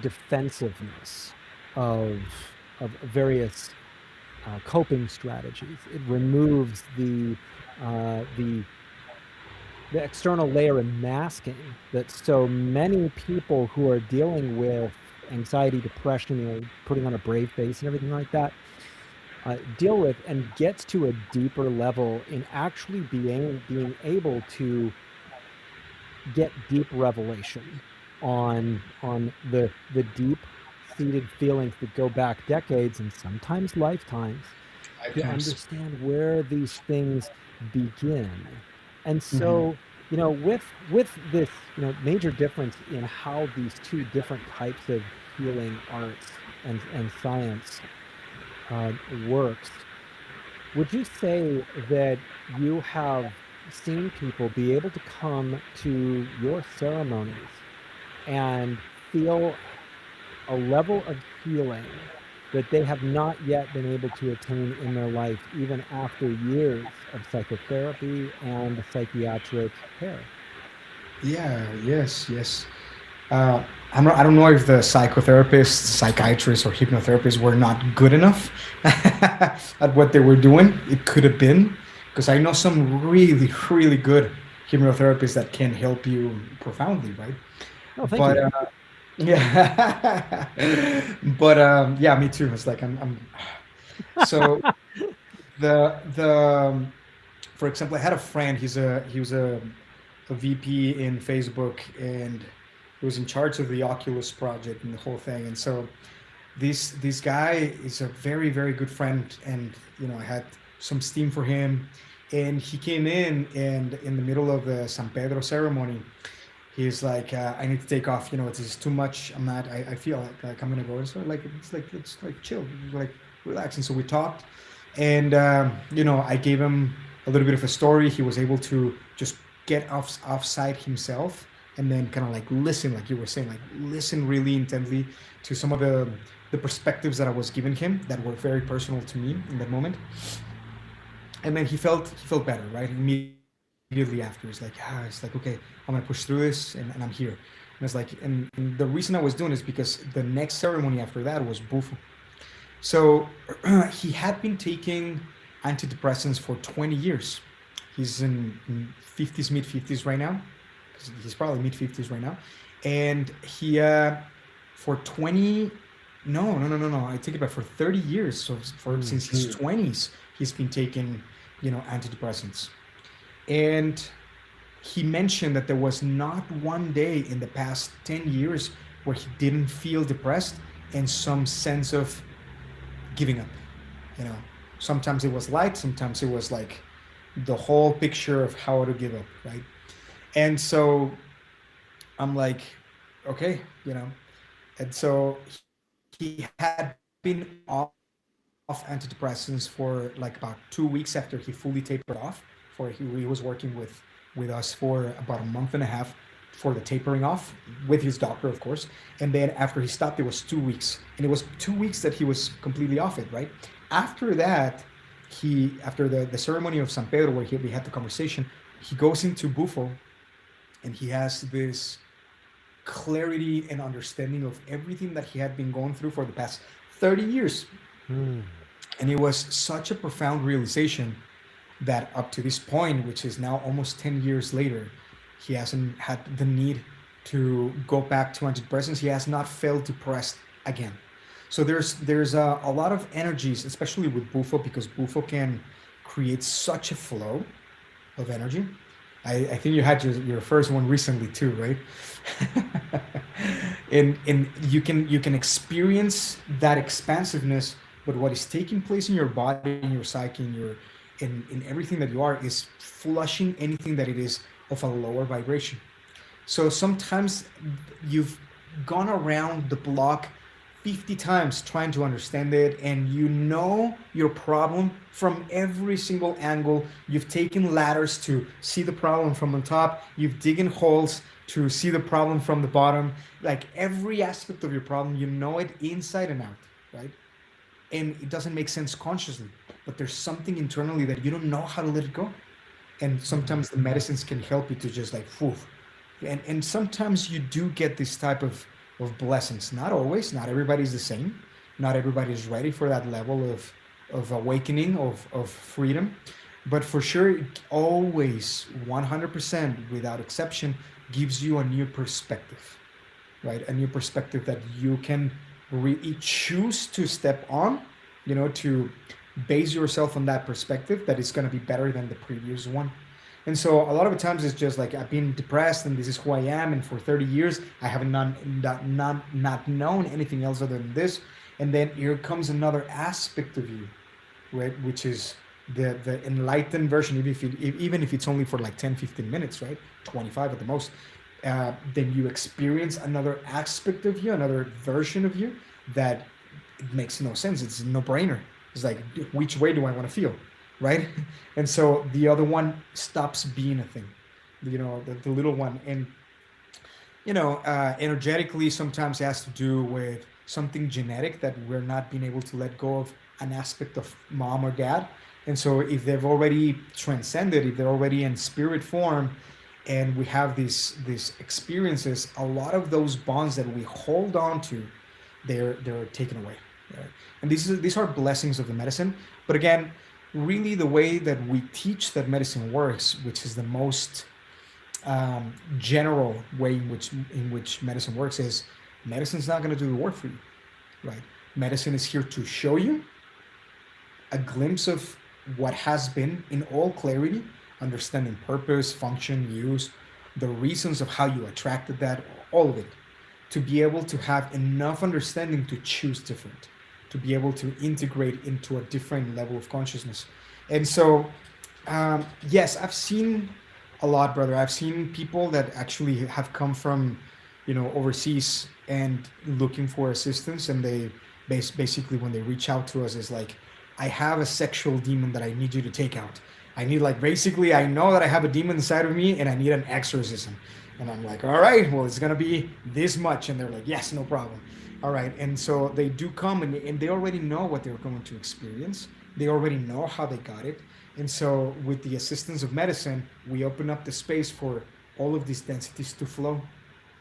defensiveness of various coping strategies. It removes the external layer of masking that so many people who are dealing with anxiety, depression, putting on a brave face and everything like that, deal with, and gets to a deeper level in actually being able to get deep revelation on the deep seated feelings that go back decades and sometimes lifetimes, to Lifetimes. understand where these things begin. And Mm-hmm. so, with this, major difference in how these two different types of healing arts and science works, Would you say that you have seen people be able to come to your ceremonies and feel a level of healing that they have not yet been able to attain in their life, even after years of psychotherapy and psychiatric care? Yeah, yes, yes. I don't know if the psychotherapists, psychiatrists, or hypnotherapists were not good enough at what they were doing. It could have been, because I know some really, really good hypnotherapists that can help you profoundly, right? Oh, thank But you. yeah, but yeah, me too. It's like so the for example, I had a friend. He was a VP in Facebook, and he was in charge of the Oculus project and the whole thing. And so this guy is a very, very good friend, and I had some steam for him. And he came in, and in the middle of the San Pedro ceremony, he's like, I need to take off. It's just too much. I'm not. I feel like I'm gonna go. And so it's like chill, like relax. And so we talked, and I gave him a little bit of a story. He was able to just get offside himself, and then kind of like listen, like you were saying, like listen really intently to some of the perspectives that I was giving him that were very personal to me in that moment. And then he felt better, right? Immediately after, it's like, okay, I'm gonna push through this, and I'm here. And it's like, and the reason I was doing is because the next ceremony after that was Bufo. So he had been taking antidepressants for 20 years. He's in 50s, mid 50s right now. He's probably mid 50s right now. And he, for 20, no. I take it back, for 30 years. So since his 20s, he's been taking, antidepressants. And he mentioned that there was not one day in the past 10 years where he didn't feel depressed and some sense of giving up. You know, sometimes it was light, sometimes it was like the whole picture of how to give up, right? And so I'm like, okay, and so he had been off antidepressants for like about 2 weeks after he fully tapered off. He was working with us for about a month and a half for the tapering off with his doctor, of course. And then after he stopped, it was 2 weeks, and it was 2 weeks that he was completely off it, right? After that, after the ceremony of San Pedro, where we had the conversation, he goes into Bufo, and he has this clarity and understanding of everything that he had been going through for the past 30 years. And it was such a profound realization that up to this point, which is now almost 10 years later, he hasn't had the need to go back to antidepressants. He has not felt depressed again. So there's a lot of energies, especially with Bufo, because Bufo can create such a flow of energy. I think you had your first one recently too, right? and you can experience that expansiveness, but what is taking place in your body, in your psyche, in everything that you are, is flushing anything that it is of a lower vibration. So sometimes you've gone around the block 50 times trying to understand it, and your problem from every single angle. You've taken ladders to see the problem from the top. You've digging holes to see the problem from the bottom. Like every aspect of your problem, you know it inside and out, right? And it doesn't make sense consciously, but there's something internally that you don't know how to let it go. And sometimes the medicines can help you to just like, woof. And sometimes you do get this type of blessings. Not always, not everybody's the same. Not everybody's ready for that level of awakening, of freedom. But for sure, it always, 100%, without exception, gives you a new perspective, right? A new perspective that you can really choose to step on, to base yourself on that perspective that is going to be better than the previous one. And so a lot of the times it's just like, I've been depressed and this is who I am, and for 30 years I haven't not known anything else other than this. And then here comes another aspect of you, right, which is the enlightened version, even if it's only for like 10-15 minutes, right, 25 at the most. Then you experience another aspect of you, another version of you that it makes no sense. It's a no-brainer. It's like, which way do I want to feel? right? And so the other one stops being a thing, the little one. And energetically sometimes it has to do with something genetic that we're not being able to let go of an aspect of mom or dad. And so if they've already transcended, if they're already in spirit form, and we have these experiences, a lot of those bonds that we hold on to, they're taken away. Right? And these are blessings of the medicine. But again, really the way that we teach that medicine works, which is the most general way in which medicine works, is medicine's not going to do the work for you, right? Medicine is here to show you a glimpse of what has been in all clarity, understanding purpose, function, use, the reasons of how you attracted that, all of it, to be able to have enough understanding to choose different, to be able to integrate into a different level of consciousness. And so, yes, I've seen a lot, brother. I've seen people that actually have come from, overseas and looking for assistance, and they basically when they reach out to us is like, I have a sexual demon that I need you to take out. I need, like, basically, I know that I have a demon inside of me and I need an exorcism. And I'm like, all right, well, it's going to be this much. And they're like, yes, no problem. All right. And so they do come, and they already know what they're going to experience. They already know how they got it. And so with the assistance of medicine, we open up the space for all of these densities to flow,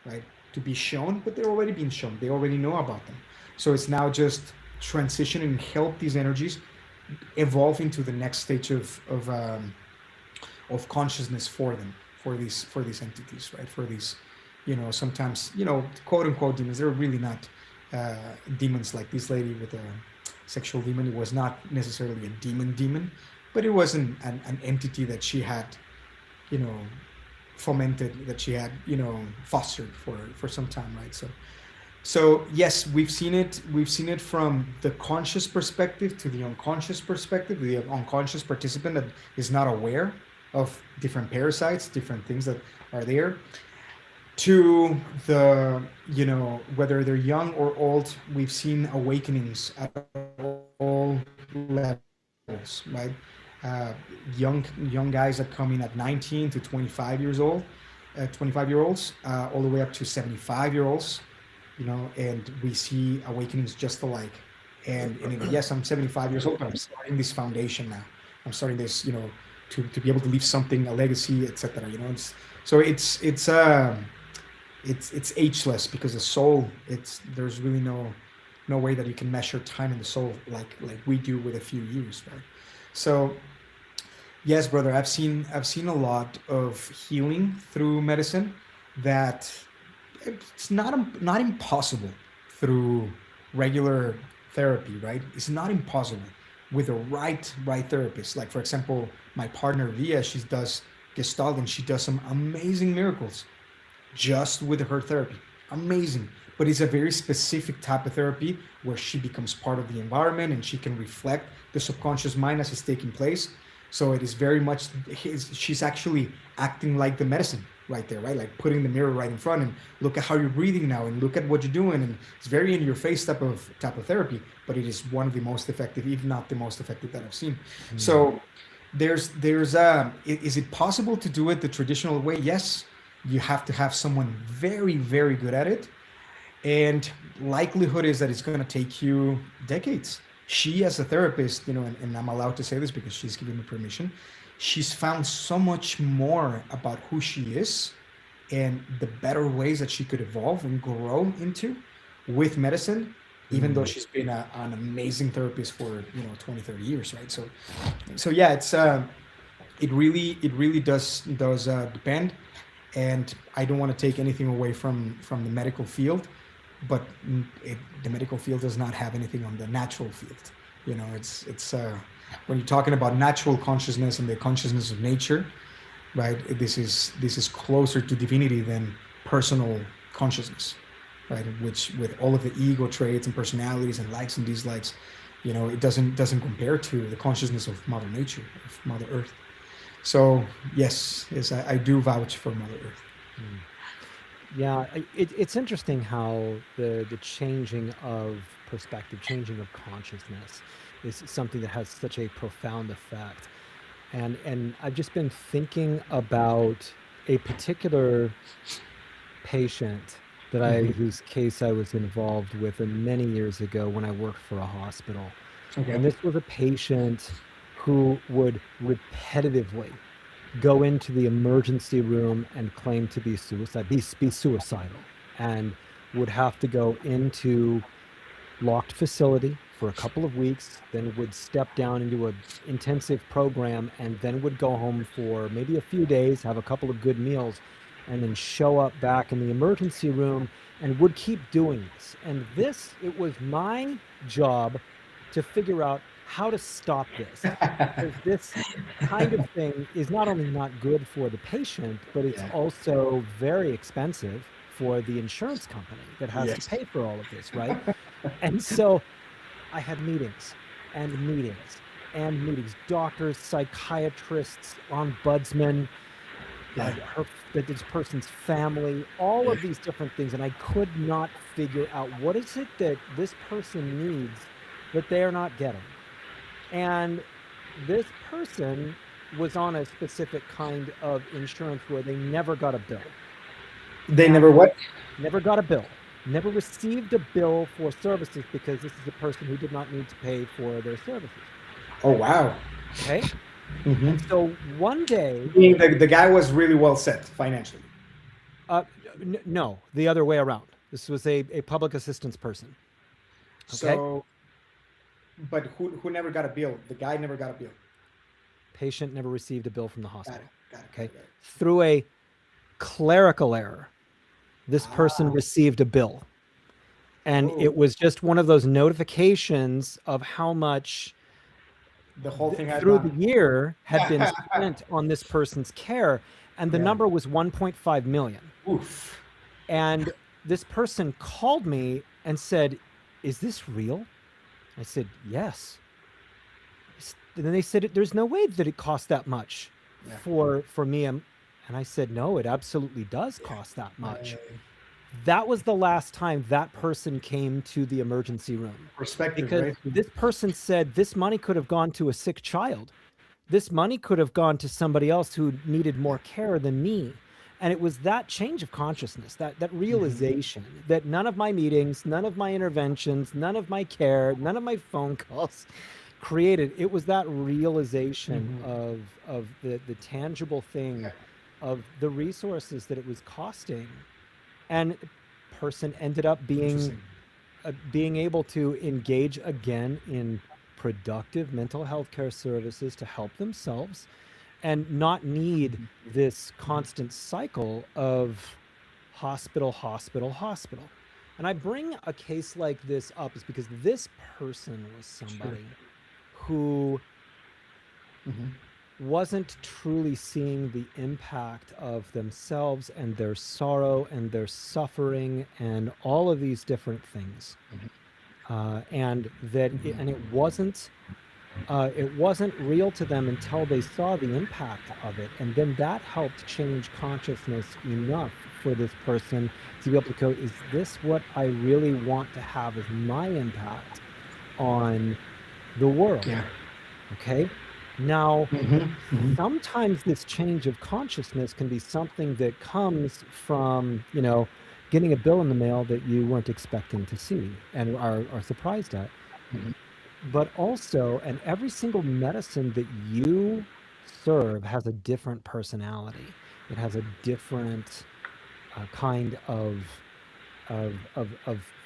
right? To be shown, but they're already being shown. They already know about them. So it's now just transition and help these energies evolve into the next stage of consciousness for them, for these entities, right? For these, sometimes, quote unquote demons. They're really not demons. Like this lady with a sexual demon, it was not necessarily a demon, but it was an entity that she had, fomented, that she had, fostered for some time, right? So yes, we've seen it from the conscious perspective to the unconscious perspective, the unconscious participant that is not aware of different parasites, different things that are there, to the, whether they're young or old. We've seen awakenings at all levels, right? Young guys that come in at 19 to 25 years old, 25-year-olds, all the way up to 75-year-olds, and we see awakenings just alike. And yes, I'm 75 years old, but I'm starting this foundation now. I'm starting this, to be able to leave something, a legacy, etc. It's ageless, because the soul, there's really no way that you can measure time in the soul like we do with a few years, right? So yes, brother, I've seen a lot of healing through medicine that it's not impossible through regular therapy, right? It's not impossible with the right therapist. Like, for example, my partner Via, she does Gestalt, and she does some amazing miracles just with her therapy. Amazing. But it's a very specific type of therapy where she becomes part of the environment and she can reflect the subconscious mind as it's taking place. So it is very much, she's actually acting like the medicine right there, right? Like putting the mirror right in front and look at how you're breathing now and look at what you're doing. And it's very in your face type of therapy, but it is one of the most effective, if not the most effective, that I've seen. Mm. So is it possible to do it the traditional way? Yes. You have to have someone very, very good at it. And likelihood is that it's going to take you decades. She, as a therapist, and I'm allowed to say this because she's given me permission, she's found so much more about who she is and the better ways that she could evolve and grow into with medicine, even though she's been an amazing therapist for 20, 30 years, right? So yeah, it really does depend. And I don't want to take anything away from the medical field, but the medical field does not have anything on the natural field. It's when you're talking about natural consciousness and the consciousness of nature, right? This is closer to divinity than personal consciousness, right? Which, with all of the ego traits and personalities and likes and dislikes, it doesn't compare to the consciousness of Mother Nature, of Mother Earth. So yes, I do vouch for Mother Earth. Yeah, it's interesting how the changing of perspective, changing of consciousness, is something that has such a profound effect. And I've just been thinking about a particular patient that I Hmm. whose case I was involved with many years ago when I worked for a hospital. Okay. And this was a patient who would repetitively go into the emergency room and claim to be suicidal, and would have to go into locked facility for a couple of weeks, then would step down into a intensive program, and then would go home for maybe a few days, have a couple of good meals, and then show up back in the emergency room and would keep doing this. And this, it was my job to figure out how to stop this, because this kind of thing is not only not good for the patient, but it's Yeah. also very expensive for the insurance company that has to Yes. pay for all of this, right? And so I had meetings and meetings and meetings, doctors, psychiatrists, ombudsman, Yeah. this person's family, all Yeah. of these different things. And I could not figure out what is it that this person needs that they are not getting. And this person was on a specific kind of insurance where they never got a bill. They And never what? never got a bill, never received a bill for services, because this is a person who did not need to pay for their services. Oh wow. Okay. Hmm. And so one day, Meaning the guy was really well set financially. uh, no, the other way around. This was a public assistance person. Okay. So, but who never got a bill? The guy never got a bill. Patient never received a bill from the Got it. hospital. Got it. Got Okay. it. Got it. Through a clerical error, this person Ah. received a bill. And Oh, it was just one of those notifications of how much the whole thing had through the gone. year had been spent on this person's care, and the Yeah. number was 1.5 million. Oof. And this person called me and said, "Is this real?" I said, "Yes." And then they said, "There's no way that it costs that much Yeah. for me." And I said, "No, it absolutely does Yeah. cost that Yeah. much." That was the last time that person came to the emergency room, Perspective, because right? this person said this money could have gone to a sick child. This money could have gone to somebody else who needed more care than me. And it was that change of consciousness, that Hmm. realization that none of my meetings, none of my interventions, none of my care, none of my phone calls created. It was that realization Hmm. of the tangible Yeah. thing, of the resources that it was costing. And person ended up Interesting. being able to engage again in productive mental health care services to help themselves, and not need this constant cycle of hospital, hospital, hospital. And I bring a case like this up is because this person was Sure. somebody who Hmm. wasn't truly seeing the impact of themselves and their sorrow and their suffering and all of these different things. And and it wasn't real to them until they saw the impact of it, and then that helped change consciousness enough for this person to be able to go, is this what I really want to have as my impact on the world? Yeah. Okay. Now, Hmm. Hmm. sometimes this change of consciousness can be something that comes from, getting a bill in the mail that you weren't expecting to see and are surprised at. Hmm. But also, and every single medicine that you serve has a different personality. It has a different kind of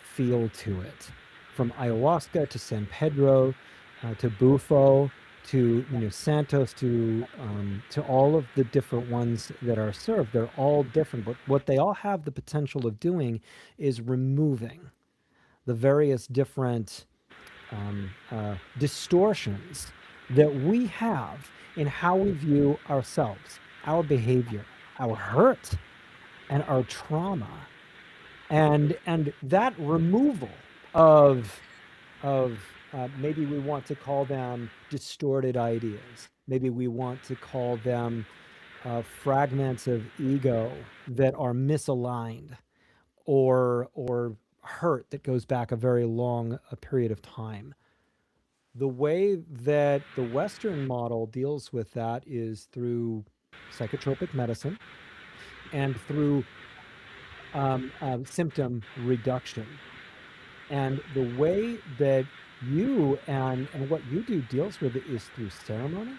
feel to it. From ayahuasca to San Pedro, to Bufo, to Santos, to all of the different ones that are served. They're all different, but what they all have the potential of doing is removing the various different distortions that we have in how we view ourselves, our behavior, our hurt, and our trauma. And that removal of maybe we want to call them distorted ideas, maybe we want to call them fragments of ego that are misaligned, or hurt that goes back a very long period of time. The way that the Western model deals with that is through psychotropic medicine and through symptom reduction. And the way that you and what you do deals with it is through ceremony,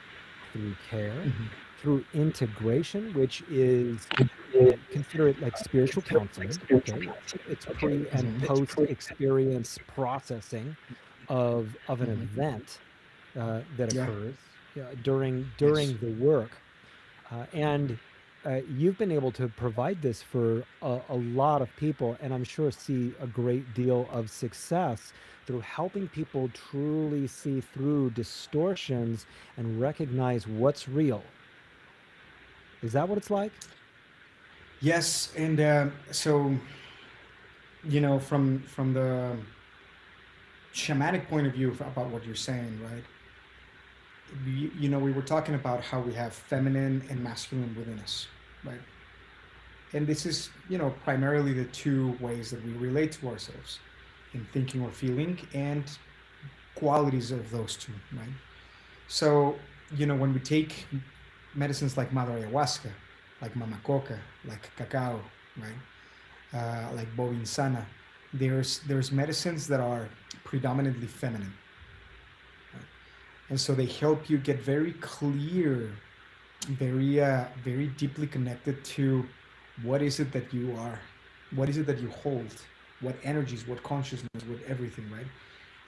through care, Mhm. through integration, which is consider it like spiritual counseling. Okay, it's pre and Mhm. post experience processing of an Mhm. event that Yeah. occurs Yes. during the work, and you've been able to provide this for a lot of people, and I'm sure see a great deal of success through helping people truly see through distortions and recognize what's real. Is that what it's like? Yes, and so from the shamanic point of view about what you're saying, right? We were talking about how we have feminine and masculine within us, right? And this is primarily the two ways that we relate to ourselves in thinking or feeling, and qualities of those two, right? So when we take medicines like Mother Ayahuasca, like Mama Coca, like cacao, right? Like Bovinsana, there's medicines that are predominantly feminine, right? And so they help you get very clear, very deeply connected to what is it that you are, what is it that you hold, what energies, what consciousness, what everything, right?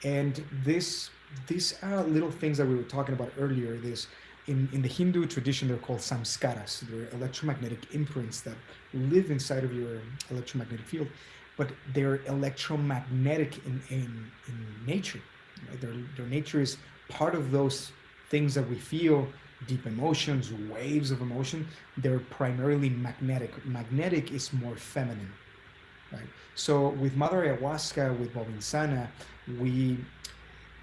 And these little things that we were talking about earlier, this in the Hindu tradition, they're called samskaras. They're electromagnetic imprints that live inside of your electromagnetic field, but they're electromagnetic in nature. Right? Their nature is part of those things that we feel, deep emotions, waves of emotion. They're primarily magnetic. Magnetic is more feminine, right? So with Mother Ayahuasca, with Bovinsana, we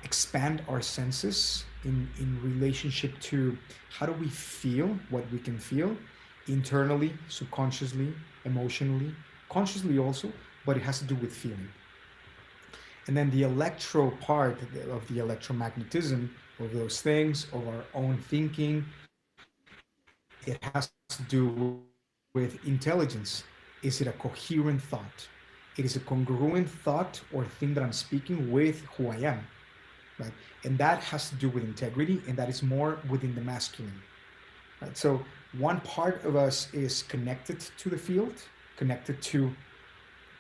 expand our senses in relationship to how do we feel, what we can feel internally, subconsciously, emotionally, consciously also, but it has to do with feeling. And then the electro part of the electromagnetism of those things, of our own thinking, it has to do with intelligence. Is it a coherent thought? It is a congruent thought or thing that I'm speaking with who I am, right? And that has to do with integrity, and that is more within the masculine, right? So one part of us is connected to the field, connected to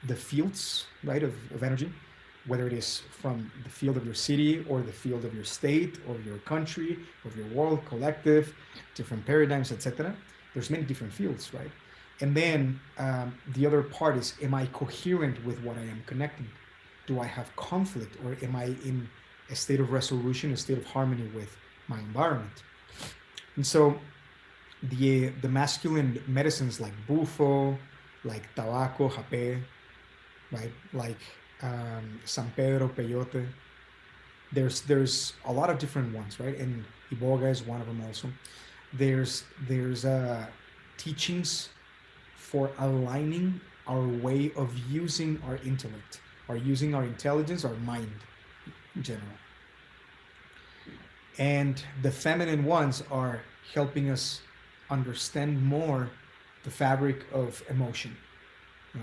the fields, right, of energy, whether it is from the field of your city or the field of your state or your country, of your world, collective, different paradigms, etc. There's many different fields, right? And then the other part is, am I coherent with what I am connecting? Do I have conflict, or am I in a state of resolution, a state of harmony with my environment? And so the masculine medicines like bufo, like tabaco, jape, right? Like San Pedro, peyote. There's a lot of different ones, right? And iboga is one of them also. There's teachings for aligning our way of using our intellect, or using our intelligence, our mind in general. And the feminine ones are helping us understand more the fabric of emotion,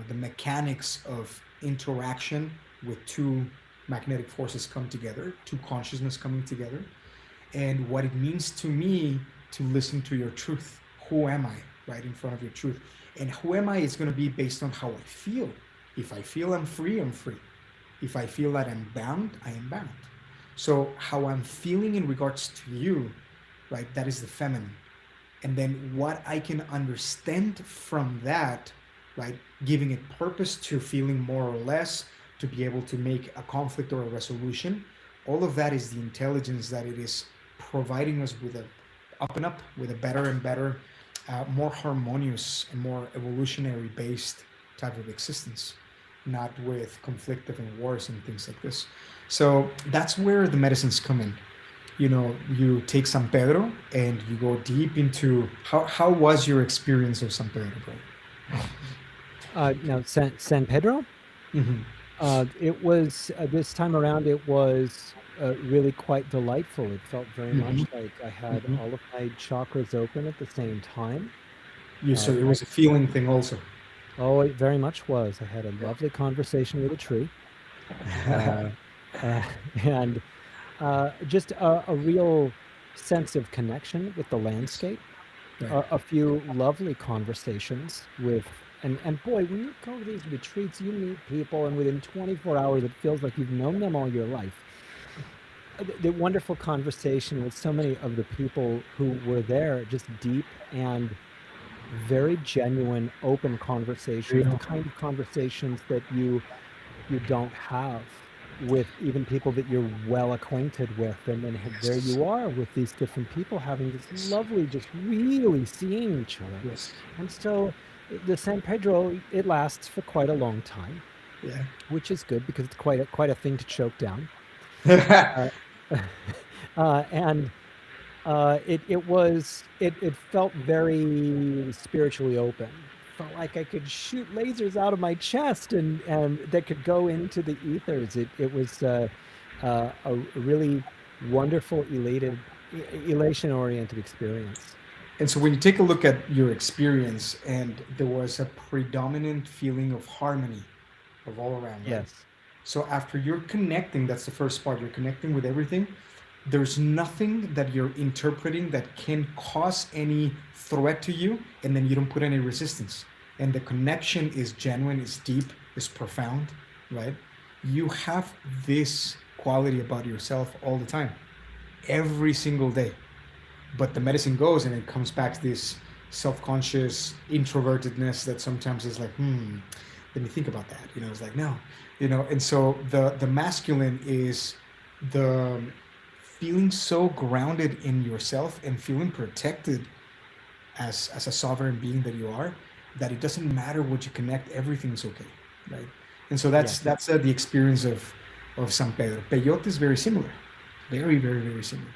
the mechanics of interaction with two magnetic forces come together, two consciousness coming together, and what it means to me to listen to your truth. Who am I, right in front of your truth? And who am I is going to be based on how I feel. If I feel I'm free, I'm free. If I feel that I'm bound, I am bound. So how I'm feeling in regards to you, right, that is the feminine. And then what I can understand from that, right, giving it purpose to feeling more or less, to be able to make a conflict or a resolution, all of that is the intelligence that it is providing us with a up and up, with a better and better, more harmonious and more evolutionary based type of existence, not with conflictive and wars and things like this. So that's where the medicines come in. You take San Pedro and you go deep into how was your experience of San Pedro, bro? Now, San Pedro. Mm-hmm. It was this time around. It was really quite delightful. It felt very Hmm. much like I had Hmm. all of my chakras open at the same time. So it My was a feeling thing also. Oh, it very much was. I had a lovely conversation with a tree, uh, uh, and just a real sense of connection with the Yes. landscape. Right. A few lovely conversations with, and boy, when you go to these retreats, you meet people, and within 24 hours, it feels like you've known them all your life. The wonderful conversation with so many of the people who were there, just deep and very genuine, open conversations, the Real. kind of conversations that you don't have with even people that you're well acquainted with. And then there Yes. you are with these different people having this Yes. lovely, just really seeing each other. Yes. And so the San Pedro, it lasts for quite a long time, which is good because it's quite a thing to choke down. Yeah. Uh, and it felt very spiritually open. Felt like I could shoot lasers out of my chest and that could go into the ethers. It was a really wonderful, elation oriented experience. And so when you take a look at your experience, and there was a predominant feeling of harmony of all around, right? Yes. So after you're connecting, that's the first part, you're connecting with everything. There's nothing that you're interpreting that can cause any threat to you, and then you don't put any resistance. And the connection is genuine, is deep, is profound, right? You have this quality about yourself all the time, every single day. But the medicine goes and it comes back to this self-conscious introvertedness that sometimes is like, let me think about that. It's like, no, and so the masculine is the feeling so grounded in yourself and feeling protected as a sovereign being that you are, that it doesn't matter what you connect, everything's okay, right? And so that's Yes. the experience of San Pedro. Peyote is very similar, very, very, very similar.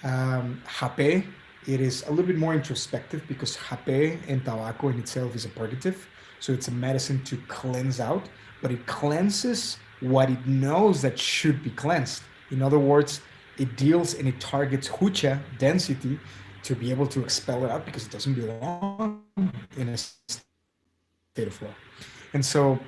Jape, it is a little bit more introspective because jape and tobacco in itself is a purgative. So it's a medicine to cleanse out, but it cleanses what it knows that should be cleansed. In other words, it deals and it targets hucha, density, to be able to expel it out because it doesn't belong in a state of flow. And so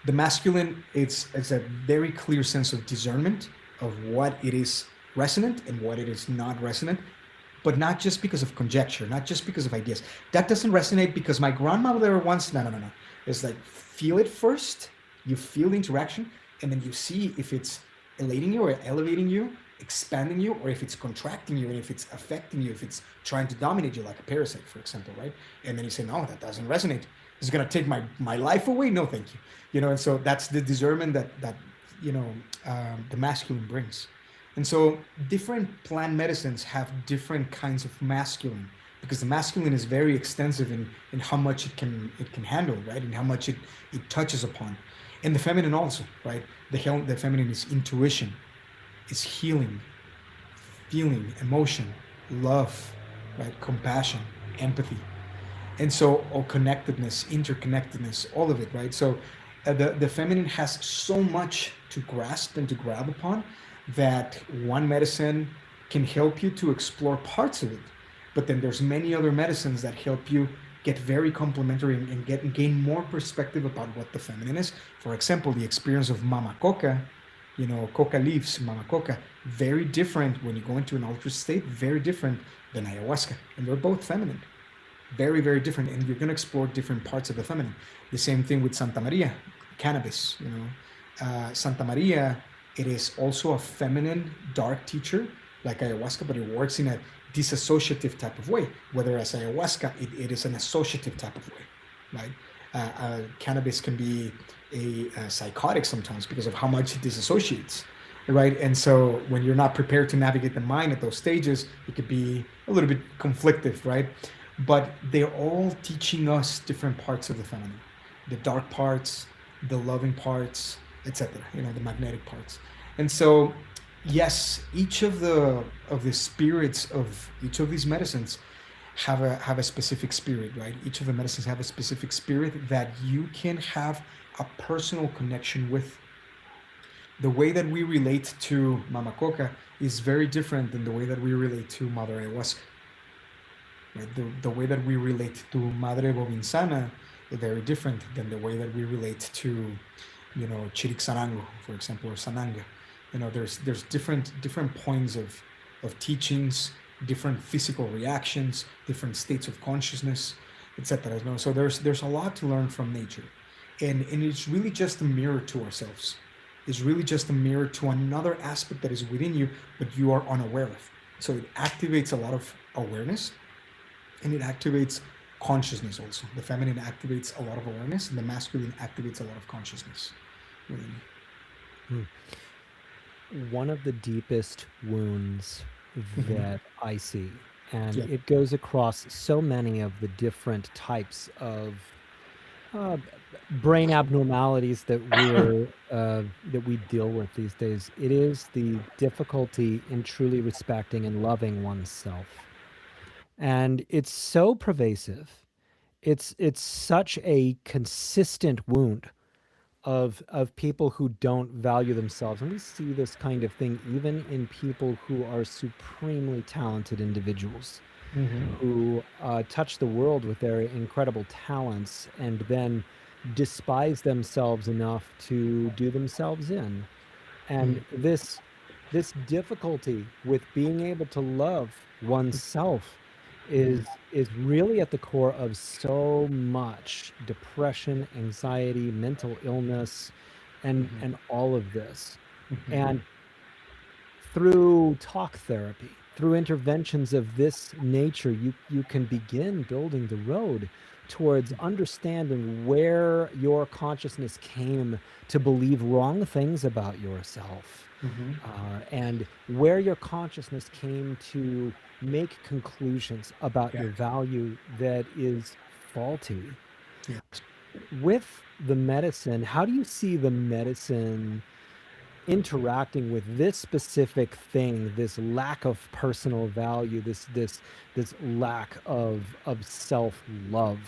the masculine, it's a very clear sense of discernment of what it is resonant and what it is not resonant, but not just because of conjecture, not just because of ideas. That doesn't resonate because my grandmother once, no, no, no, no. It's like, feel it first, you feel the interaction, and then you see if it's elating you or elevating you, expanding you, or if it's contracting you, and if it's affecting you, if it's trying to dominate you, like a parasite, for example, right? And then you say, no, that doesn't resonate. It's gonna take my life away. No, thank you. And so that's the discernment that the masculine brings. And so different plant medicines have different kinds of masculine, because the masculine is very extensive in how much it can handle, right? And how much it touches upon. And the feminine also, right? The feminine is intuition, is healing, feeling, emotion, love, right? Compassion, empathy. And so, all connectedness, interconnectedness, all of it, right? So the feminine has so much to grasp and to grab upon, that one medicine can help you to explore parts of it, but then there's many other medicines that help you get very complementary and gain more perspective about what the feminine is. For example, the experience of mama coca, coca leaves, mama coca, very different when you go into an altered state, very different than ayahuasca, and they're both feminine, very, very different, and you're going to explore different parts of the feminine. The same thing with Santa Maria, cannabis. Santa Maria, it is also a feminine dark teacher like ayahuasca, but it works in a disassociative type of way. Whereas ayahuasca, it is an associative type of way, right? Cannabis can be a psychotic sometimes because of how much it disassociates, right? And so when you're not prepared to navigate the mind at those stages, it could be a little bit conflictive, right? But they're all teaching us different parts of the feminine, the dark parts, the loving parts, etc. The magnetic parts. And so, yes, each of the spirits of each of these medicines have a specific spirit, right? Each of the medicines have a specific spirit that you can have a personal connection with. The way that we relate to Mama Coca is very different than the way that we relate to Mother Ayahuasca. Right? The way that we relate to Madre Bobinsana is very different than the way that we relate to, Chiricsanango, for example, or Sananga. There's different points of teachings, different physical reactions, different states of consciousness, etc. So there's a lot to learn from nature, and it's really just a mirror to ourselves. It's really just a mirror to another aspect that is within you, but you are unaware of. So it activates a lot of awareness, and it activates consciousness also. The feminine activates a lot of awareness, and the masculine activates a lot of consciousness. One of the deepest wounds that I see, and Yeah. it goes across so many of the different types of brain abnormalities that we deal with these days. It is the difficulty in truly respecting and loving oneself, and it's so pervasive. It's such a consistent wound of people who don't value themselves, and we see this kind of thing even in people who are supremely talented individuals who touch the world with their incredible talents and then despise themselves enough to do themselves in. And this difficulty with being able to love oneself is really at the core of so much depression, anxiety, mental illness, and all of this. And through talk therapy, through interventions of this nature, you can begin building the road towards understanding where your consciousness came to believe wrong things about yourself, and where your consciousness came to make conclusions about your value that is faulty. Yeah. With the medicine, how do you see the medicine interacting with this specific thing, this lack of personal value, this lack of self-love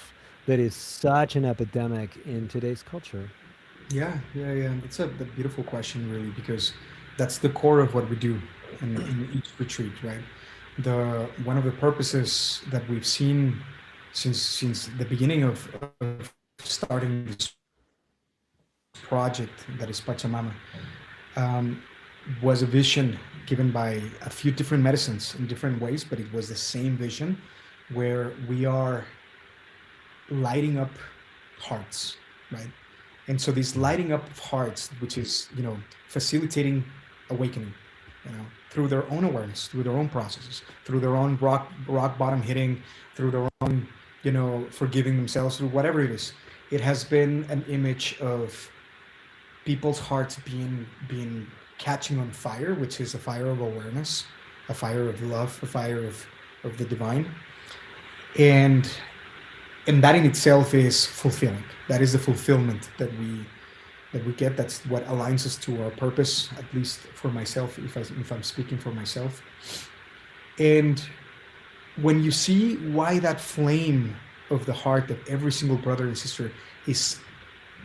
that is such an epidemic in today's culture? Yeah. That's a beautiful question, really, because that's the core of what we do in each retreat, right? One of the purposes that we've seen since the beginning of starting this project that is Pachamama, was a vision given by a few different medicines in different ways, but it was the same vision where we are lighting up hearts, right? And so this lighting up of hearts, which is, facilitating awakening, through their own awareness, through their own processes, through their own rock bottom hitting, through their own, forgiving themselves, through whatever it is. It has been an image of people's hearts being catching on fire, which is a fire of awareness, a fire of love, a fire of the divine. And that in itself is fulfilling. That is the fulfillment that we get. That's what aligns us to our purpose, at least for myself, if I'm speaking for myself. And when you see why that flame of the heart of every single brother and sister is,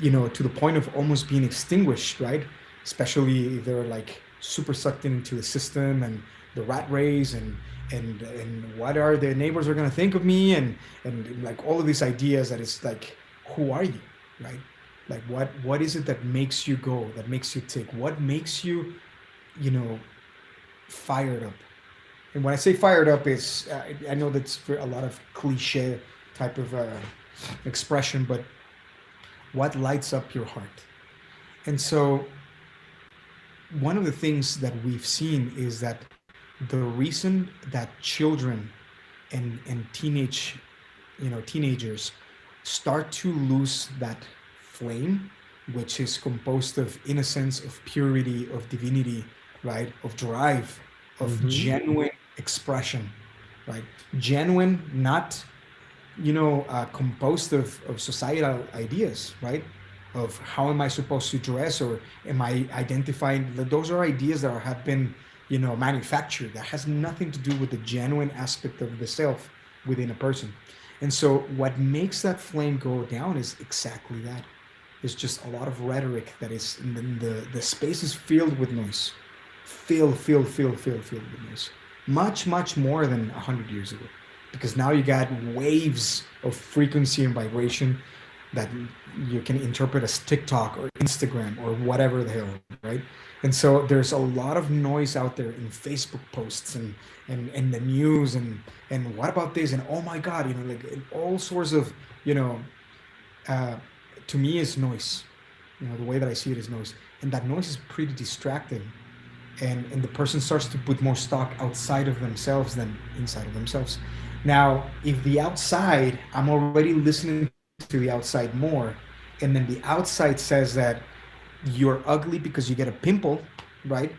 to the point of almost being extinguished, right? Especially if they're like super sucked into the system and the rat race and what are the neighbors are going to think of me and like all of these ideas that it's like, who are you, right? Like what is it that makes you go, that makes you tick? What makes you, fired up? And when I say fired up, is I know that's for a lot of cliche type of expression, but what lights up your heart? And so one of the things that we've seen is that the reason that children and teenagers start to lose that flame, which is composed of innocence, of purity, of divinity, right? Of drive, of genuine expression, right? Genuine, not, composed of societal ideas, right? Of how am I supposed to dress, or am I identifying, those are ideas that have been, manufactured. That has nothing to do with the genuine aspect of the self within a person. And so what makes that flame go down is exactly that. It's just a lot of rhetoric that is, and then the space is filled with noise. Filled with noise. Much more than 100 years ago. Because now you got waves of frequency and vibration that you can interpret as TikTok or Instagram or whatever the hell, right? And so there's a lot of noise out there in Facebook posts and the news and what about this, and oh my God, like all sorts of, uh, to me is noise. The way that I see it is noise, and that noise is pretty distracting, and the person starts to put more stock outside of themselves than inside of themselves. Now, if the outside, I'm already listening to the outside more, and then the outside says that you're ugly because you get a pimple, right?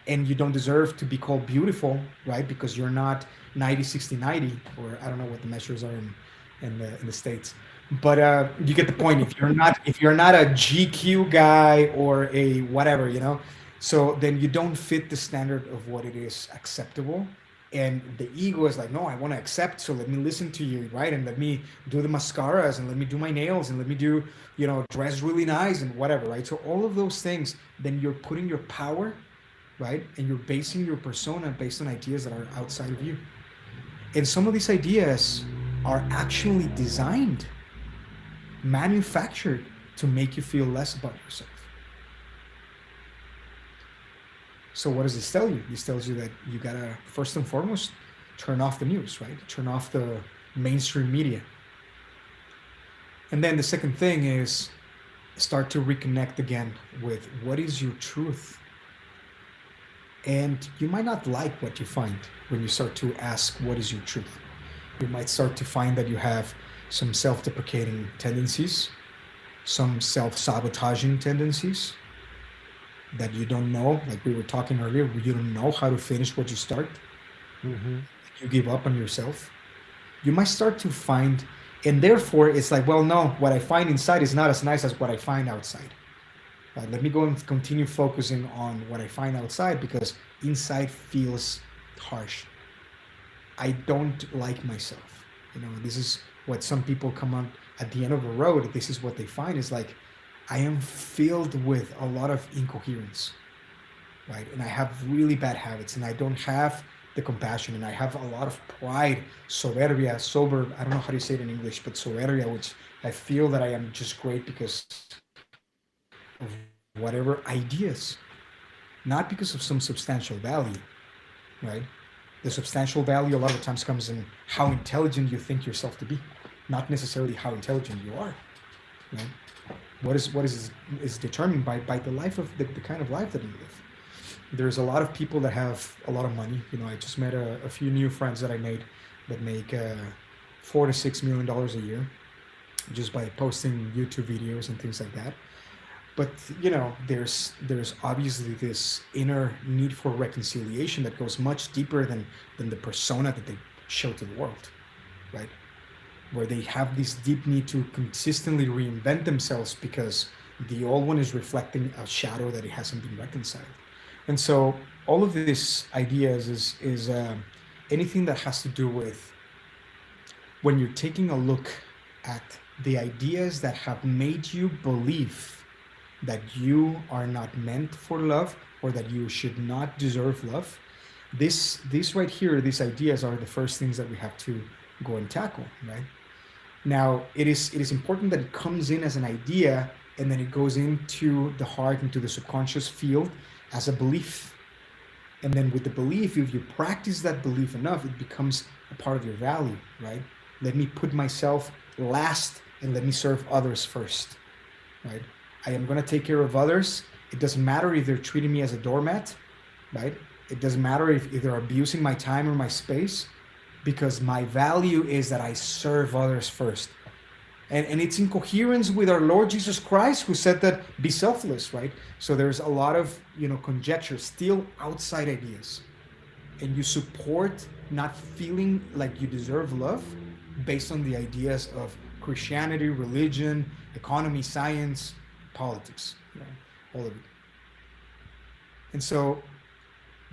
And you don't deserve to be called beautiful, right? Because you're not 90, 60, 90, or I don't know what the measures are in the States. But you get the point. If you're not a GQ guy or a whatever, so then you don't fit the standard of what it is acceptable. And the ego is like, no, I want to accept, so let me listen to you, right? And let me do the mascaras, and let me do my nails, and let me do, dress really nice and whatever, right? So all of those things, then you're putting your power, right? And you're basing your persona based on ideas that are outside of you. And some of these ideas are actually designed, manufactured to make you feel less about yourself. So what does this tell you? This tells you that you gotta, first and foremost, turn off the news, right? Turn off the mainstream media. And then the second thing is start to reconnect again with what is your truth. And you might not like what you find when you start to ask, what is your truth? You might start to find that you have some self-deprecating tendencies, some self-sabotaging tendencies, that you don't know, like we were talking earlier, you don't know how to finish what you start. Mm-hmm. You give up on yourself. You might start to find, and therefore it's like, well, no, what I find inside is not as nice as what I find outside. Let me go and continue focusing on what I find outside, because inside feels harsh. I don't like myself. This is what some people come on at the end of a road. This is what they find is like, I am filled with a lot of incoherence, right? And I have really bad habits, and I don't have the compassion, and I have a lot of pride, soberbia, I don't know how to say it in English, but soberbia, which I feel that I am just great because of whatever ideas, not because of some substantial value, right? The substantial value a lot of times comes in how intelligent you think yourself to be, not necessarily how intelligent you are, right? What is determined by the life of the kind of life that you live. There's a lot of people that have a lot of money. I just met a few new friends that I made that make $4 to $6 million a year just by posting YouTube videos and things like that. But there's obviously this inner need for reconciliation that goes much deeper than the persona that they show to the world, right? Where they have this deep need to consistently reinvent themselves because the old one is reflecting a shadow that it hasn't been reconciled. And so all of these ideas is anything that has to do with when you're taking a look at the ideas that have made you believe that you are not meant for love, or that you should not deserve love. This right here, these ideas are the first things that we have to go and tackle, right? Now, it is important that it comes in as an idea, and then it goes into the heart, into the subconscious field as a belief. And then with the belief, if you practice that belief enough, it becomes a part of your value, right? Let me put myself last, and let me serve others first, right? I am going to take care of others. It doesn't matter if they're treating me as a doormat, right? It doesn't matter if they're abusing my time or my space, because my value is that I serve others first. And it's in coherence with our Lord Jesus Christ, who said that be selfless, right? So there's a lot of, conjecture, still outside ideas. And you support not feeling like you deserve love based on the ideas of Christianity, religion, economy, science, politics, all of it. And so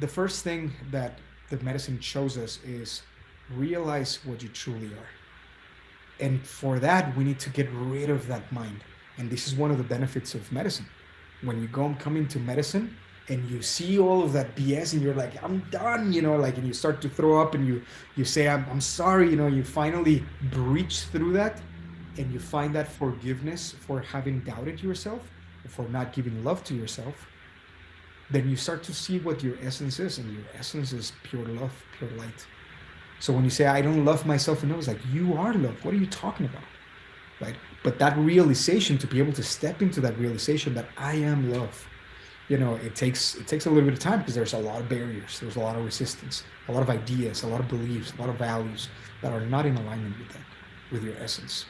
the first thing that the medicine shows us is realize what you truly are. And for that, we need to get rid of that mind. And this is one of the benefits of medicine. When you come into medicine and you see all of that BS and you're like, I'm done, like, and you start to throw up and you say, I'm sorry, you finally breach through that and you find that forgiveness for having doubted yourself, for not giving love to yourself, then you start to see what your essence is, and your essence is pure love, pure light. So when you say, I don't love myself enough, it's like, you are love. What are you talking about? Right? But that realization, to be able to step into that realization that I am love, it takes a little bit of time, because there's a lot of barriers, there's a lot of resistance, a lot of ideas, a lot of beliefs, a lot of values that are not in alignment with that, with your essence.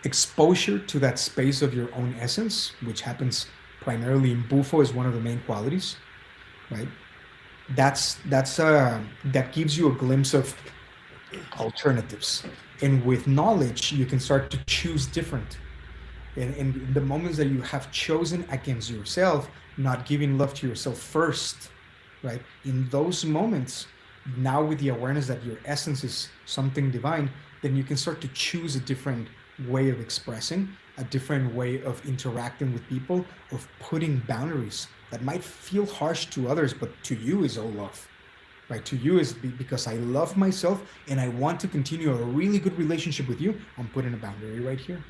Exposure to that space of your own essence, which happens primarily in Bufo, is one of the main qualities, right? That gives you a glimpse of alternatives, and with knowledge you can start to choose different. And in the moments that you have chosen against yourself, not giving love to yourself first, right? In those moments, now with the awareness that your essence is something divine, then you can start to choose a different way of expressing, a different way of interacting with people, of putting boundaries that might feel harsh to others, but to you is all love, right? To you is because I love myself and I want to continue a really good relationship with you. I'm putting a boundary right here.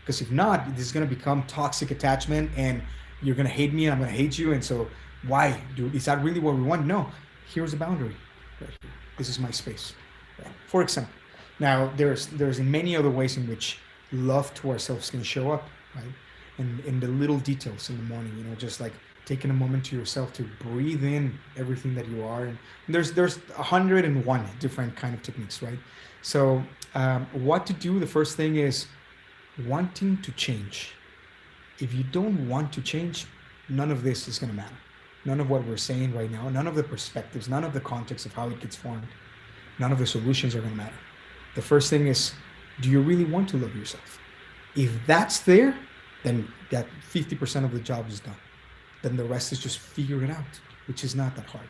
Because if not, this is going to become toxic attachment, and you're going to hate me and I'm going to hate you. And so why? Is that really what we want? No. Here's a boundary right here. This is my space. Right? For example, now there's in many other ways in which love to ourselves can show up, right? And in the little details in the morning, just like taking a moment to yourself to breathe in everything that you are. And there's 101 different kind of techniques, right? So what to do? The first thing is wanting to change. If you don't want to change, none of this is going to matter. None of what we're saying right now, none of the perspectives, none of the context of how it gets formed, none of the solutions are going to matter. The first thing is, do you really want to love yourself? If that's there, then that 50% of the job is done. Then the rest is just figure it out, which is not that hard.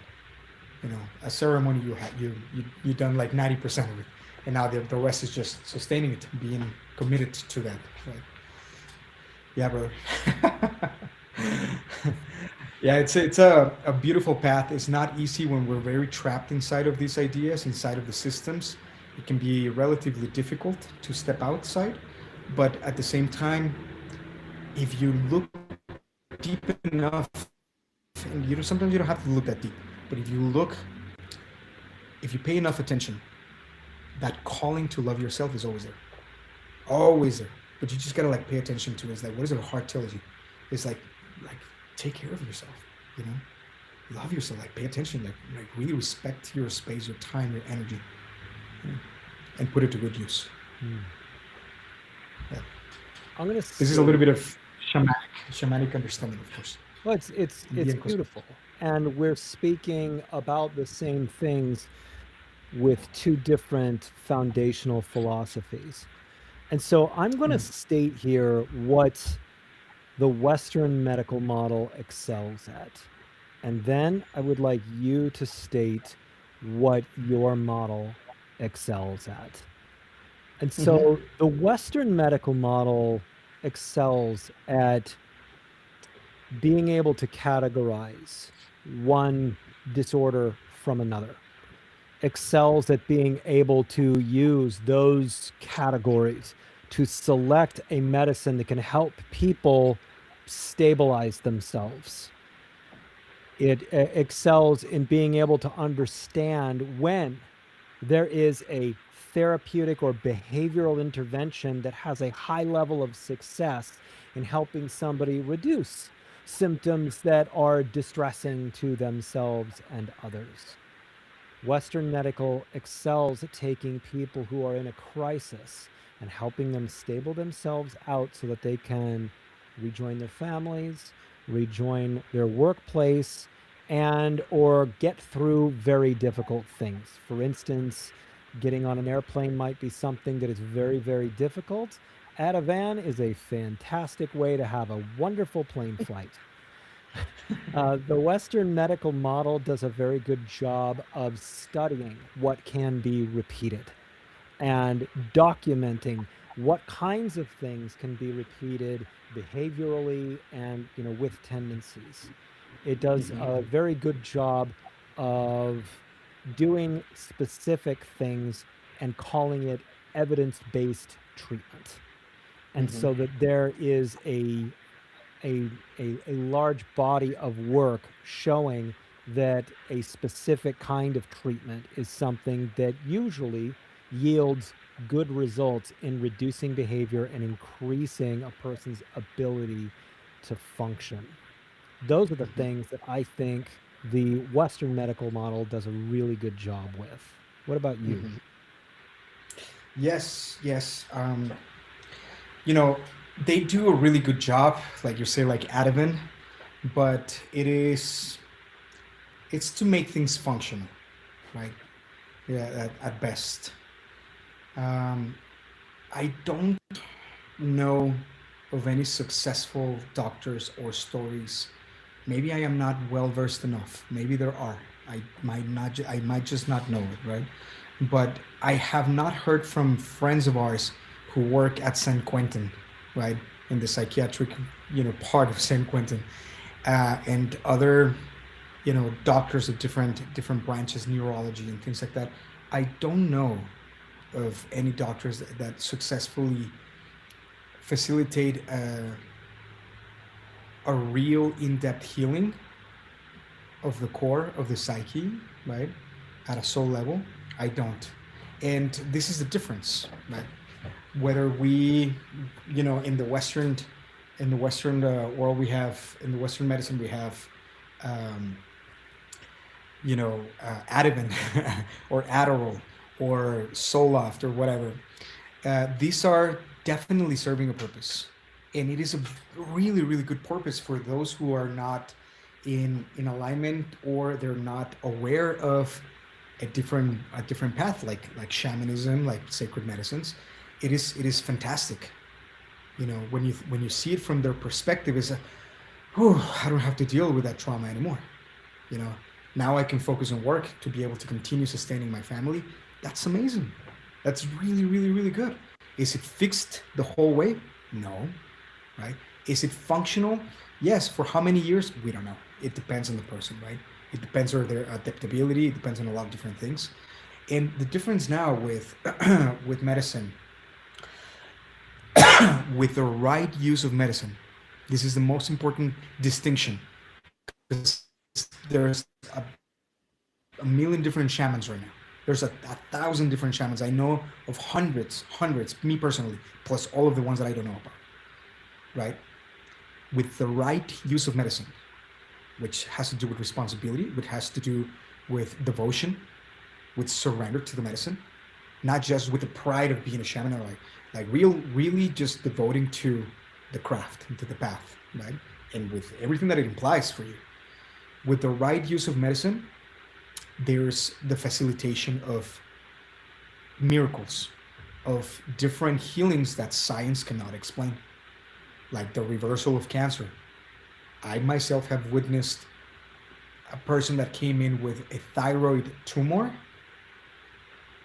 A ceremony you've done like 90% of it, and now the rest is just sustaining it, being committed to that. Right? Yeah, brother. Yeah, it's a beautiful path. It's not easy when we're very trapped inside of these ideas, inside of the systems. It can be relatively difficult to step outside, but at the same time, if you look deep enough, and sometimes you don't have to look that deep, but if you pay enough attention, that calling to love yourself is always there, but you just gotta pay attention to it. It's like, what does your heart tells you? It's like take care of yourself, love yourself, pay attention, like really respect your space, your time, your energy, and put it to good use. Yeah. This is a little bit of shamanic understanding, of course. Well, it's beautiful, and we're speaking about the same things with two different foundational philosophies. And so I'm going to state here what the Western medical model excels at. And then I would like you to state what your model excels at. And so the Western medical model excels at being able to categorize one disorder from another, excels at being able to use those categories to select a medicine that can help people stabilize themselves. It excels in being able to understand when there is a therapeutic or behavioral intervention that has a high level of success in helping somebody reduce symptoms that are distressing to themselves and others. Western medical excels at taking people who are in a crisis and helping them stable themselves out so that they can rejoin their families, rejoin their workplace, and or get through very difficult things. For instance, getting on an airplane might be something that is very, very difficult. Ativan is a fantastic way to have a wonderful plane flight. The Western medical model does a very good job of studying what can be repeated and documenting what kinds of things can be repeated behaviorally and, with tendencies. It does a very good job of doing specific things and calling it evidence-based treatment. And Mm-hmm. so that there is a large body of work showing that a specific kind of treatment is something that usually yields good results in reducing behavior and increasing a person's ability to function. Those are the things that I think the Western medical model does a really good job with. What about you? Mm-hmm. Yes, yes. You know, they do a really good job, like you say, like Ativan, but it's to make things functional, right? Yeah, at best. Um, I don't know of any successful doctors or stories. Maybe I am not well versed enough. Maybe there are. I might not. I might just not know it, right? But I have not heard from friends of ours who work at San Quentin, right, in the psychiatric, part of San Quentin, and other, doctors of different branches, neurology and things like that. I don't know of any doctors that successfully facilitate a real in-depth healing of the core of the psyche, right, at a soul level. I don't. And this is the difference, right? Whether we, in the Western world, we have, in the Western medicine, we have, um, Ativan or Adderall or Zoloft or whatever. These are definitely serving a purpose, and it is a really, really good purpose for those who are not in alignment, or they're not aware of a different path, like shamanism, like sacred medicines. It is fantastic. When you see it from their perspective, is a, oh, I don't have to deal with that trauma anymore. You know, now I can focus on work to be able to continue sustaining my family. That's amazing. That's really, really, really good. Is it fixed the whole way? No, right? Is it functional? Yes. For how many years? We don't know. It depends on the person, right? It depends on their adaptability. It depends on a lot of different things. And the difference now with with medicine, with the right use of medicine, this is the most important distinction. There's a million different shamans right now. There's a thousand different shamans. I know of hundreds, me personally, plus all of the ones that I don't know about, right? With the right use of medicine, which has to do with responsibility, which has to do with devotion, with surrender to the medicine, not just with the pride of being a shaman, or like really just devoting to the craft, to the path, right? And with everything that it implies for you. With the right use of medicine, there's the facilitation of miracles, of different healings that science cannot explain, like the reversal of cancer. I myself have witnessed a person that came in with a thyroid tumor,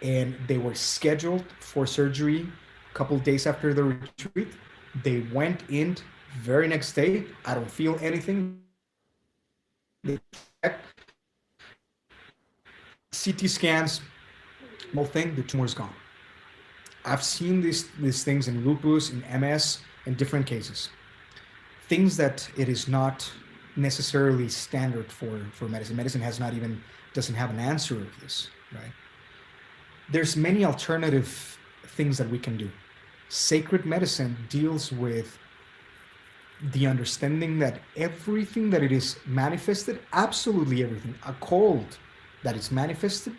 and they were scheduled for surgery a couple of days after the retreat. They went in very next day. I don't feel anything. They checked, CT scans, whole thing, the tumor's gone. I've seen these things in lupus, in MS, in different cases. Things that it is not necessarily standard for medicine. Medicine doesn't have an answer of this, right? There's many alternative things that we can do. Sacred medicine deals with the understanding that everything that it is manifested, absolutely everything, a cold that is manifested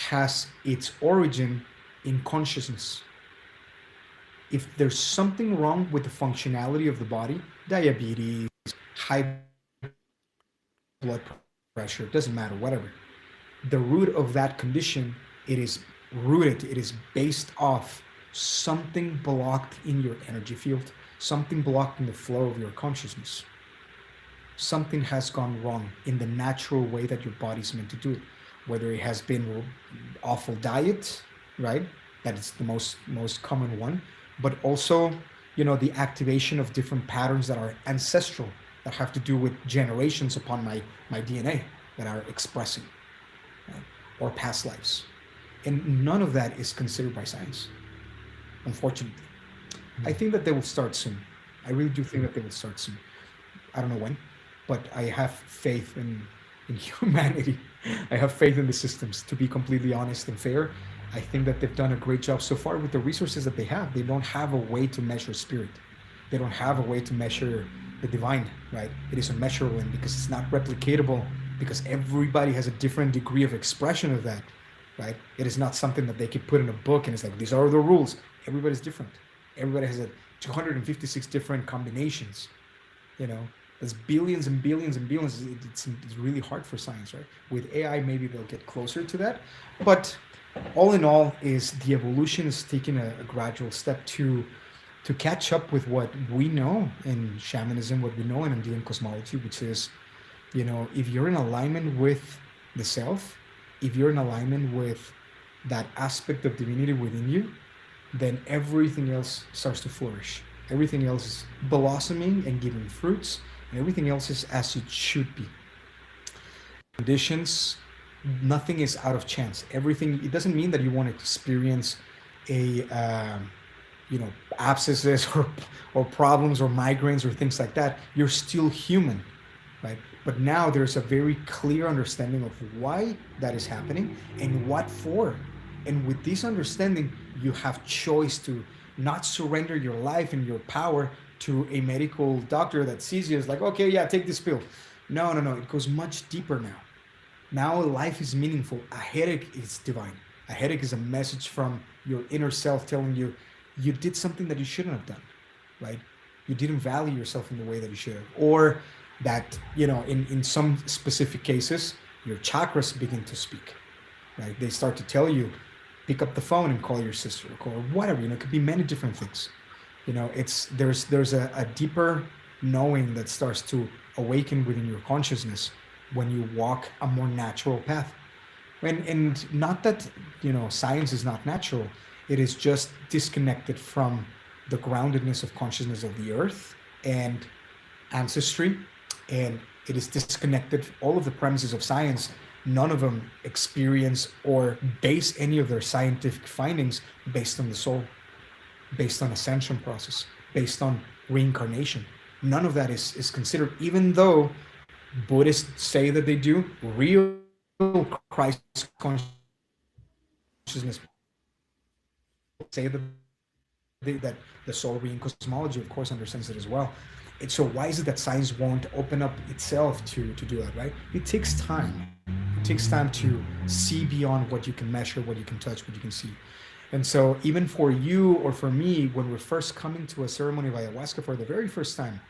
has its origin in consciousness. If there's something wrong with the functionality of the body, diabetes, high blood pressure, doesn't matter, whatever, the root of that condition, it is based off something blocked in your energy field, something blocked in the flow of your consciousness. Something has gone wrong in the natural way that your body's meant to do it. Whether it has been awful diet, right? That is the most common one. but also, the activation of different patterns that are ancestral, that have to do with generations upon my DNA that are expressing, right? Or past lives. And none of that is considered by science, unfortunately. I think that they will start soon. I really do think that they will start soon. I don't know when, but I have faith in humanity. I have faith in the systems, to be completely honest and fair. I think that they've done a great job so far with the resources that they have. They don't have a way to measure spirit. They don't have a way to measure the divine, right? It is unmeasurable, and because it's not replicatable, because everybody has a different degree of expression of that, right? It is not something that they could put in a book and it's like, these are the rules. Everybody's different. Everybody has 256 different combinations, there's billions and billions and billions. It's really hard for science, right? With AI, maybe they'll get closer to that. But all in all, is the evolution is taking a gradual step to catch up with what we know in shamanism, what we know in Andean cosmology, which is, if you're in alignment with the self, if you're in alignment with that aspect of divinity within you, then everything else starts to flourish. Everything else is blossoming and giving fruits, and everything else is as it should be. Conditions, nothing is out of chance. Everything, it doesn't mean that you want to experience a abscesses or problems or migraines or things like that. You're still human, right? But now there's a very clear understanding of why that is happening and what for. And with this understanding, you have choice to not surrender your life and your power to a medical doctor that sees you as like, okay, yeah, take this pill. No. It goes much deeper now. Now life is meaningful. A headache is divine. A headache is a message from your inner self telling you you did something that you shouldn't have done, right? You didn't value yourself in the way that you should have. Or that, in some specific cases, your chakras begin to speak, right? They start to tell you, pick up the phone and call your sister or whatever, it could be many different things. There's a deeper knowing that starts to awaken within your consciousness when you walk a more natural path. And not that, science is not natural. It is just disconnected from the groundedness of consciousness of the earth and ancestry. And it is disconnected, all of the premises of science, none of them experience or base any of their scientific findings based on the soul, based on ascension process, based on reincarnation. None of that is considered, even though Buddhists say that they do. Real Christ consciousness say that the soul being cosmology, of course, understands it as well. And so why is it that science won't open up itself to do that, right? It takes time. It takes time to see beyond what you can measure, what you can touch, what you can see. And so even for you or for me, when we're first coming to a ceremony of ayahuasca for the very first time,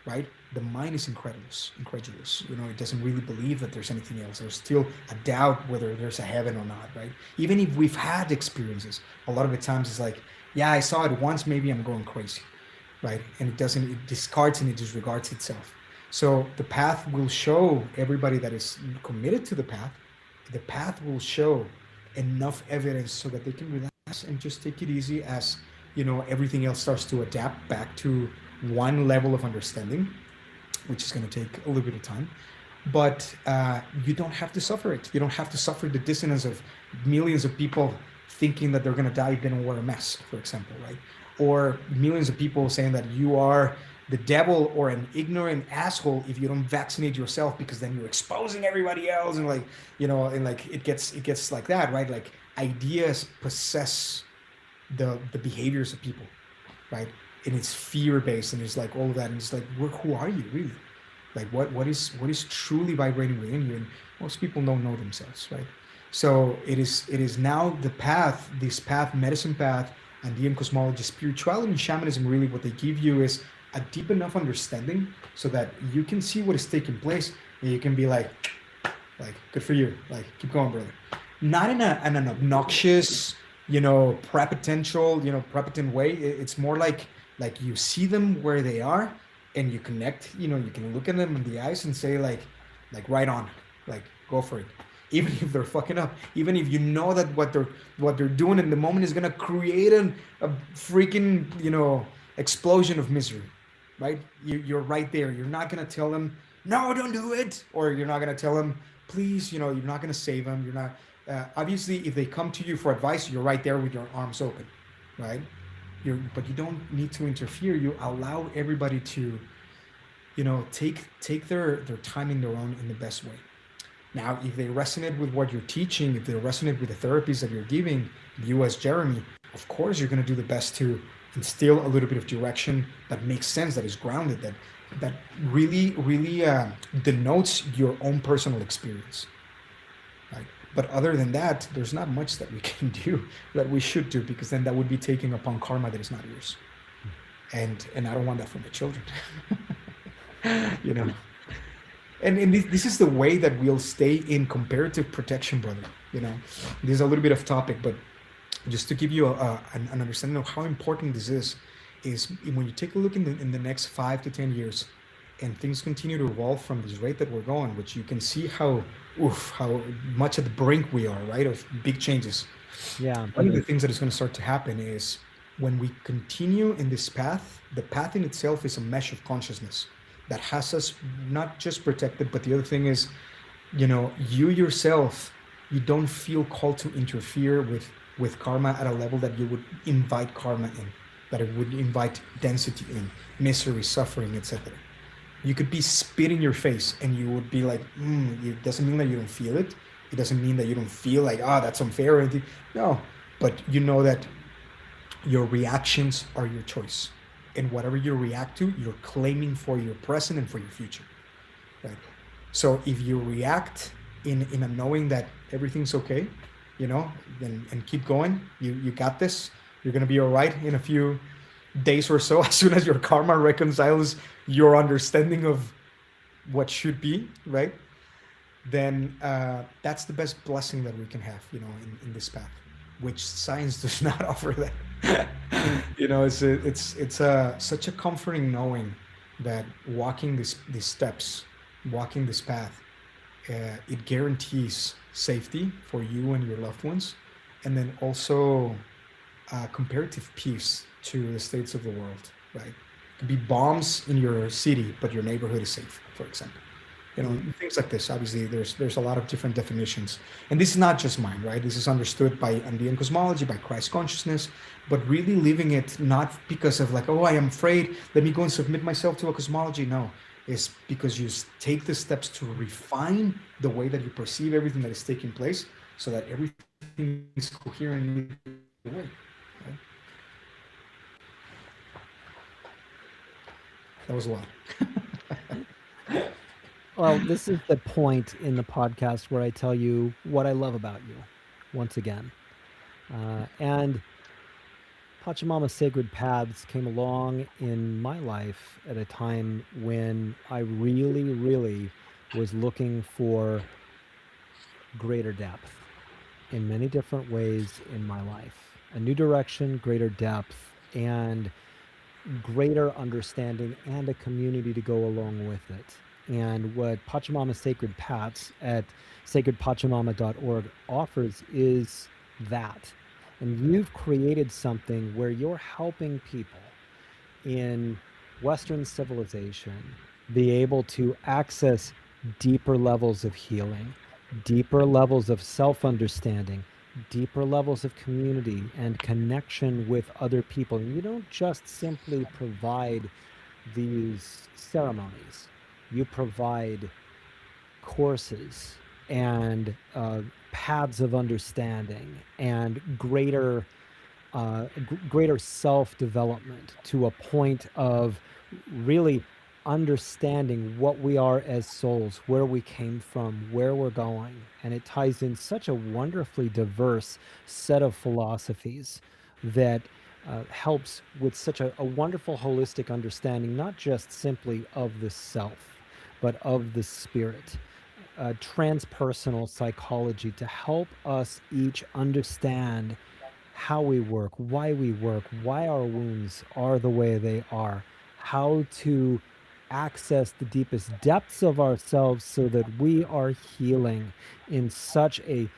right? The mind is incredulous. It doesn't really believe that there's anything else. There's still a doubt whether there's a heaven or not, right? Even if we've had experiences, a lot of the times it's like, yeah, I saw it once, maybe I'm going crazy, right? And it discards and it disregards itself. So the path will show everybody that is committed to the path will show enough evidence so that they can relax and just take it easy as, everything else starts to adapt back to one level of understanding, which is going to take a little bit of time. But you don't have to suffer it. You don't have to suffer the dissonance of millions of people thinking that they're going to die if they don't wear a mask, for example, right? Or millions of people saying that you are the devil or an ignorant asshole if you don't vaccinate yourself, because then you're exposing everybody else, and it gets like that, right? Like ideas possess the behaviors of people, right? And it's fear-based, and it's like all of that, and it's like, who are you really? Like what is truly vibrating within you? And most people don't know themselves, right? So it is now the path, this path, medicine path, Andean cosmology, spirituality, and shamanism. Really, what they give you is a deep enough understanding so that you can see what is taking place, and you can be like good for you, like keep going, brother. Not in an obnoxious, prepotent way. It's more like you see them where they are, and you connect. You can look at them in the eyes and say like right on, like go for it. even if they're fucking up, even if you know that what they're doing in the moment is gonna create a freaking explosion of misery, right? You're right there. You're not gonna tell them no, don't do it, or you're not gonna tell them please. You're not gonna save them. You're not. Obviously, if they come to you for advice, you're right there with your arms open, right? But you don't need to interfere. You allow everybody to take their time in their own in the best way. Now, if they resonate with what you're teaching, if they resonate with the therapies that you're giving, you as Jeremy, of course you're going to do the best to instill a little bit of direction that makes sense, that is grounded, that really, really denotes your own personal experience. Right? But other than that, there's not much that we can do, that we should do, because then that would be taking upon karma that is not yours. And I don't want that for my children. you know and this is the way that we'll stay in comparative protection, brother. This is a little bit of topic, but just to give you an understanding of how important this is when you take a look in the next 5 to 10 years, and things continue to evolve from this rate that we're going, which you can see how much at the brink we are, right, of big changes. Yeah. One of the things that is going to start to happen is when we continue in this path, the path in itself is a mesh of consciousness that has us not just protected, but the other thing is, you yourself, you don't feel called to interfere with karma at a level that you would invite karma in, that it would invite density in, misery, suffering, etc. You could be spit in your face and you would be like, it doesn't mean that you don't feel it. It doesn't mean that you don't feel like, that's unfair or anything. No, but you know that your reactions are your choice. And whatever you react to, you're claiming for your present and for your future. Right? So if you react in a knowing that everything's okay, and keep going, you got this, you're going to be all right in a few days or so, as soon as your karma reconciles your understanding of what should be, right? Then that's the best blessing that we can have, in this path, which science does not offer that. It's such a comforting knowing that walking these steps, walking this path, it guarantees safety for you and your loved ones, and then also comparative peace to the states of the world, right? It could be bombs in your city, but your neighborhood is safe, for example. Things like this. Obviously, there's a lot of different definitions, and this is not just mine, right? This is understood by Andean cosmology, by Christ consciousness, but really living it not because of like, I am afraid, let me go and submit myself to a cosmology. No, it's because you take the steps to refine the way that you perceive everything that is taking place, so that everything is coherent in the way. Right? That was a lot. Well, this is the point in the podcast where I tell you what I love about you, once again. And Pachamama Sacred Paths came along in my life at a time when I really, really was looking for greater depth in many different ways in my life. A new direction, greater depth, and greater understanding, and a community to go along with it. And what Pachamama Sacred Paths at sacredpachamama.org offers is that. And you've created something where you're helping people in Western civilization be able to access deeper levels of healing, deeper levels of self-understanding, deeper levels of community and connection with other people. And you don't just simply provide these ceremonies. You provide courses and paths of understanding and greater self-development to a point of really understanding what we are as souls, where we came from, where we're going. And it ties in such a wonderfully diverse set of philosophies that helps with such a wonderful holistic understanding, not just simply of the self, but of the spirit. Transpersonal psychology to help us each understand how we work, why our wounds are the way they are, how to access the deepest depths of ourselves so that we are healing in such a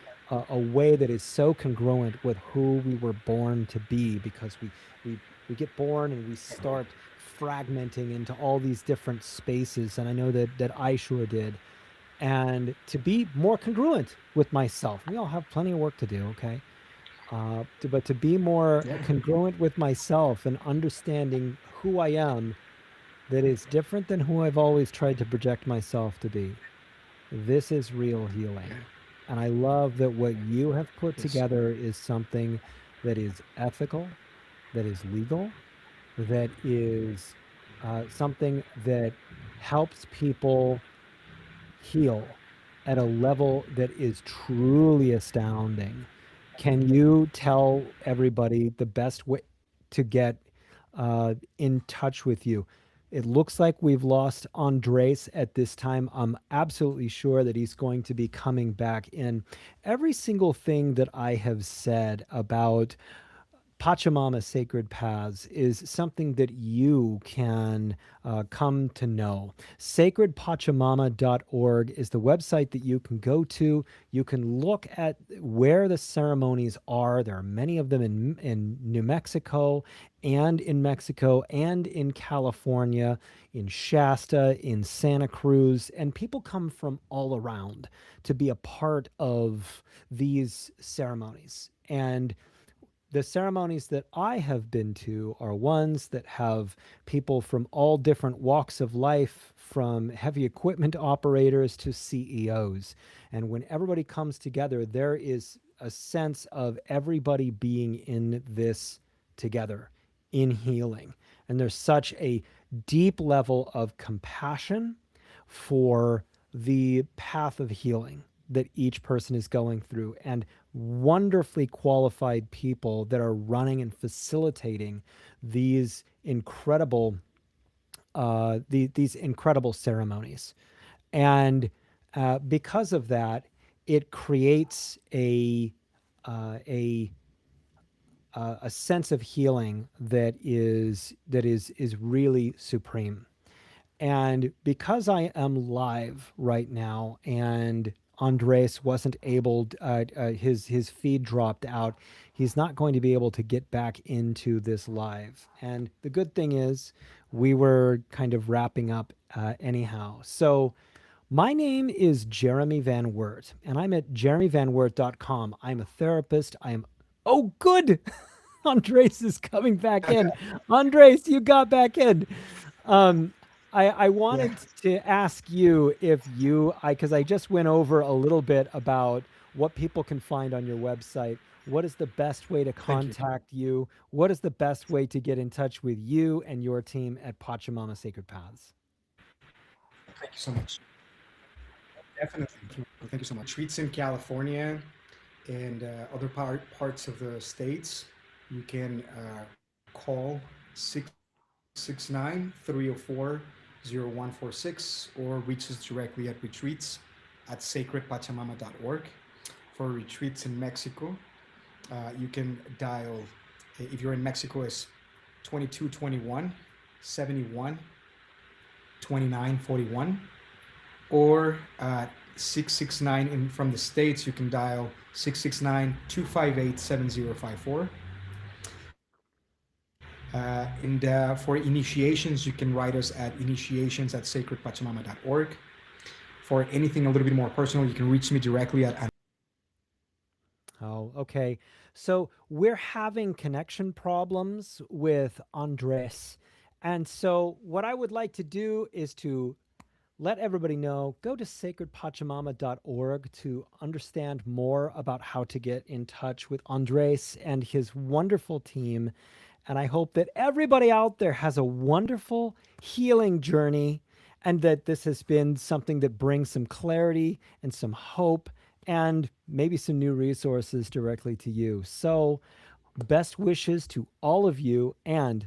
way that is so congruent with who we were born to be, because we we get born and we start fragmenting into all these different spaces. And I know that I sure did. And to be more congruent with myself, we all have plenty of work to do, okay? But to be more Yeah. congruent with myself and understanding who I am, that is different than who I've always tried to project myself to be. This is real healing. Yeah. And I love that what you have put Yes. together is something that is ethical, that is legal, that is something that helps people heal at a level that is truly astounding. Can you tell everybody the best way to get in touch with you? It looks like we've lost Andres at this time. I'm absolutely sure that he's going to be coming back in. Every single thing that I have said about Pachamama Sacred Paths is something that you can come to know. Sacredpachamama.org is the website that you can go to. You can look at where the ceremonies are. There are many of them in New Mexico and in California, in Shasta, in Santa Cruz. And people come from all around to be a part of these ceremonies. And the ceremonies that I have been to are ones that have people from all different walks of life, from heavy equipment operators to CEOs. And when everybody comes together, there is a sense of everybody being in this together, in healing. And there's such a deep level of compassion for the path of healing that each person is going through, and wonderfully qualified people that are running and facilitating these incredible these incredible ceremonies. And because of that, it creates a a sense of healing that is really supreme. And because I am live right now, and Andres wasn't able, his feed dropped out. He's not going to be able to get back into this live. And the good thing is, we were kind of wrapping up anyhow. So my name is Jeremy Van Wert, and I'm at jeremyvanwert.com. I'm a therapist. I am. Oh, good. Andres is coming back in. Andres, you got back in. Um, I Yeah. wanted to ask you if you, because I just went over a little bit about what people can find on your website. What is the best way to Thank you. contact you? What is the best way to get in touch with you and your team at Pachamama Sacred Paths? Thank you so much. Definitely. Thank you so much. Retreats in California and other parts of the states, you can call 669-304-0146 or reach us directly at retreats at sacredpachamama.org. For retreats in Mexico, you can dial, if you're in Mexico, it's 2221 71 2941, or 669 from the States, you can dial 669-258-7054. And for initiations, you can write us at initiations@sacredpachamama.org. For anything a little bit more personal, you can reach me directly at. Oh, okay. So we're having connection problems with Andres. And so what I would like to do is to let everybody know, go to sacredpachamama.org to understand more about how to get in touch with Andres and his wonderful team. And I hope that everybody out there has a wonderful healing journey, and that this has been something that brings some clarity and some hope and maybe some new resources directly to you. So, best wishes to all of you, and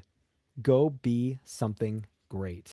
go be something great.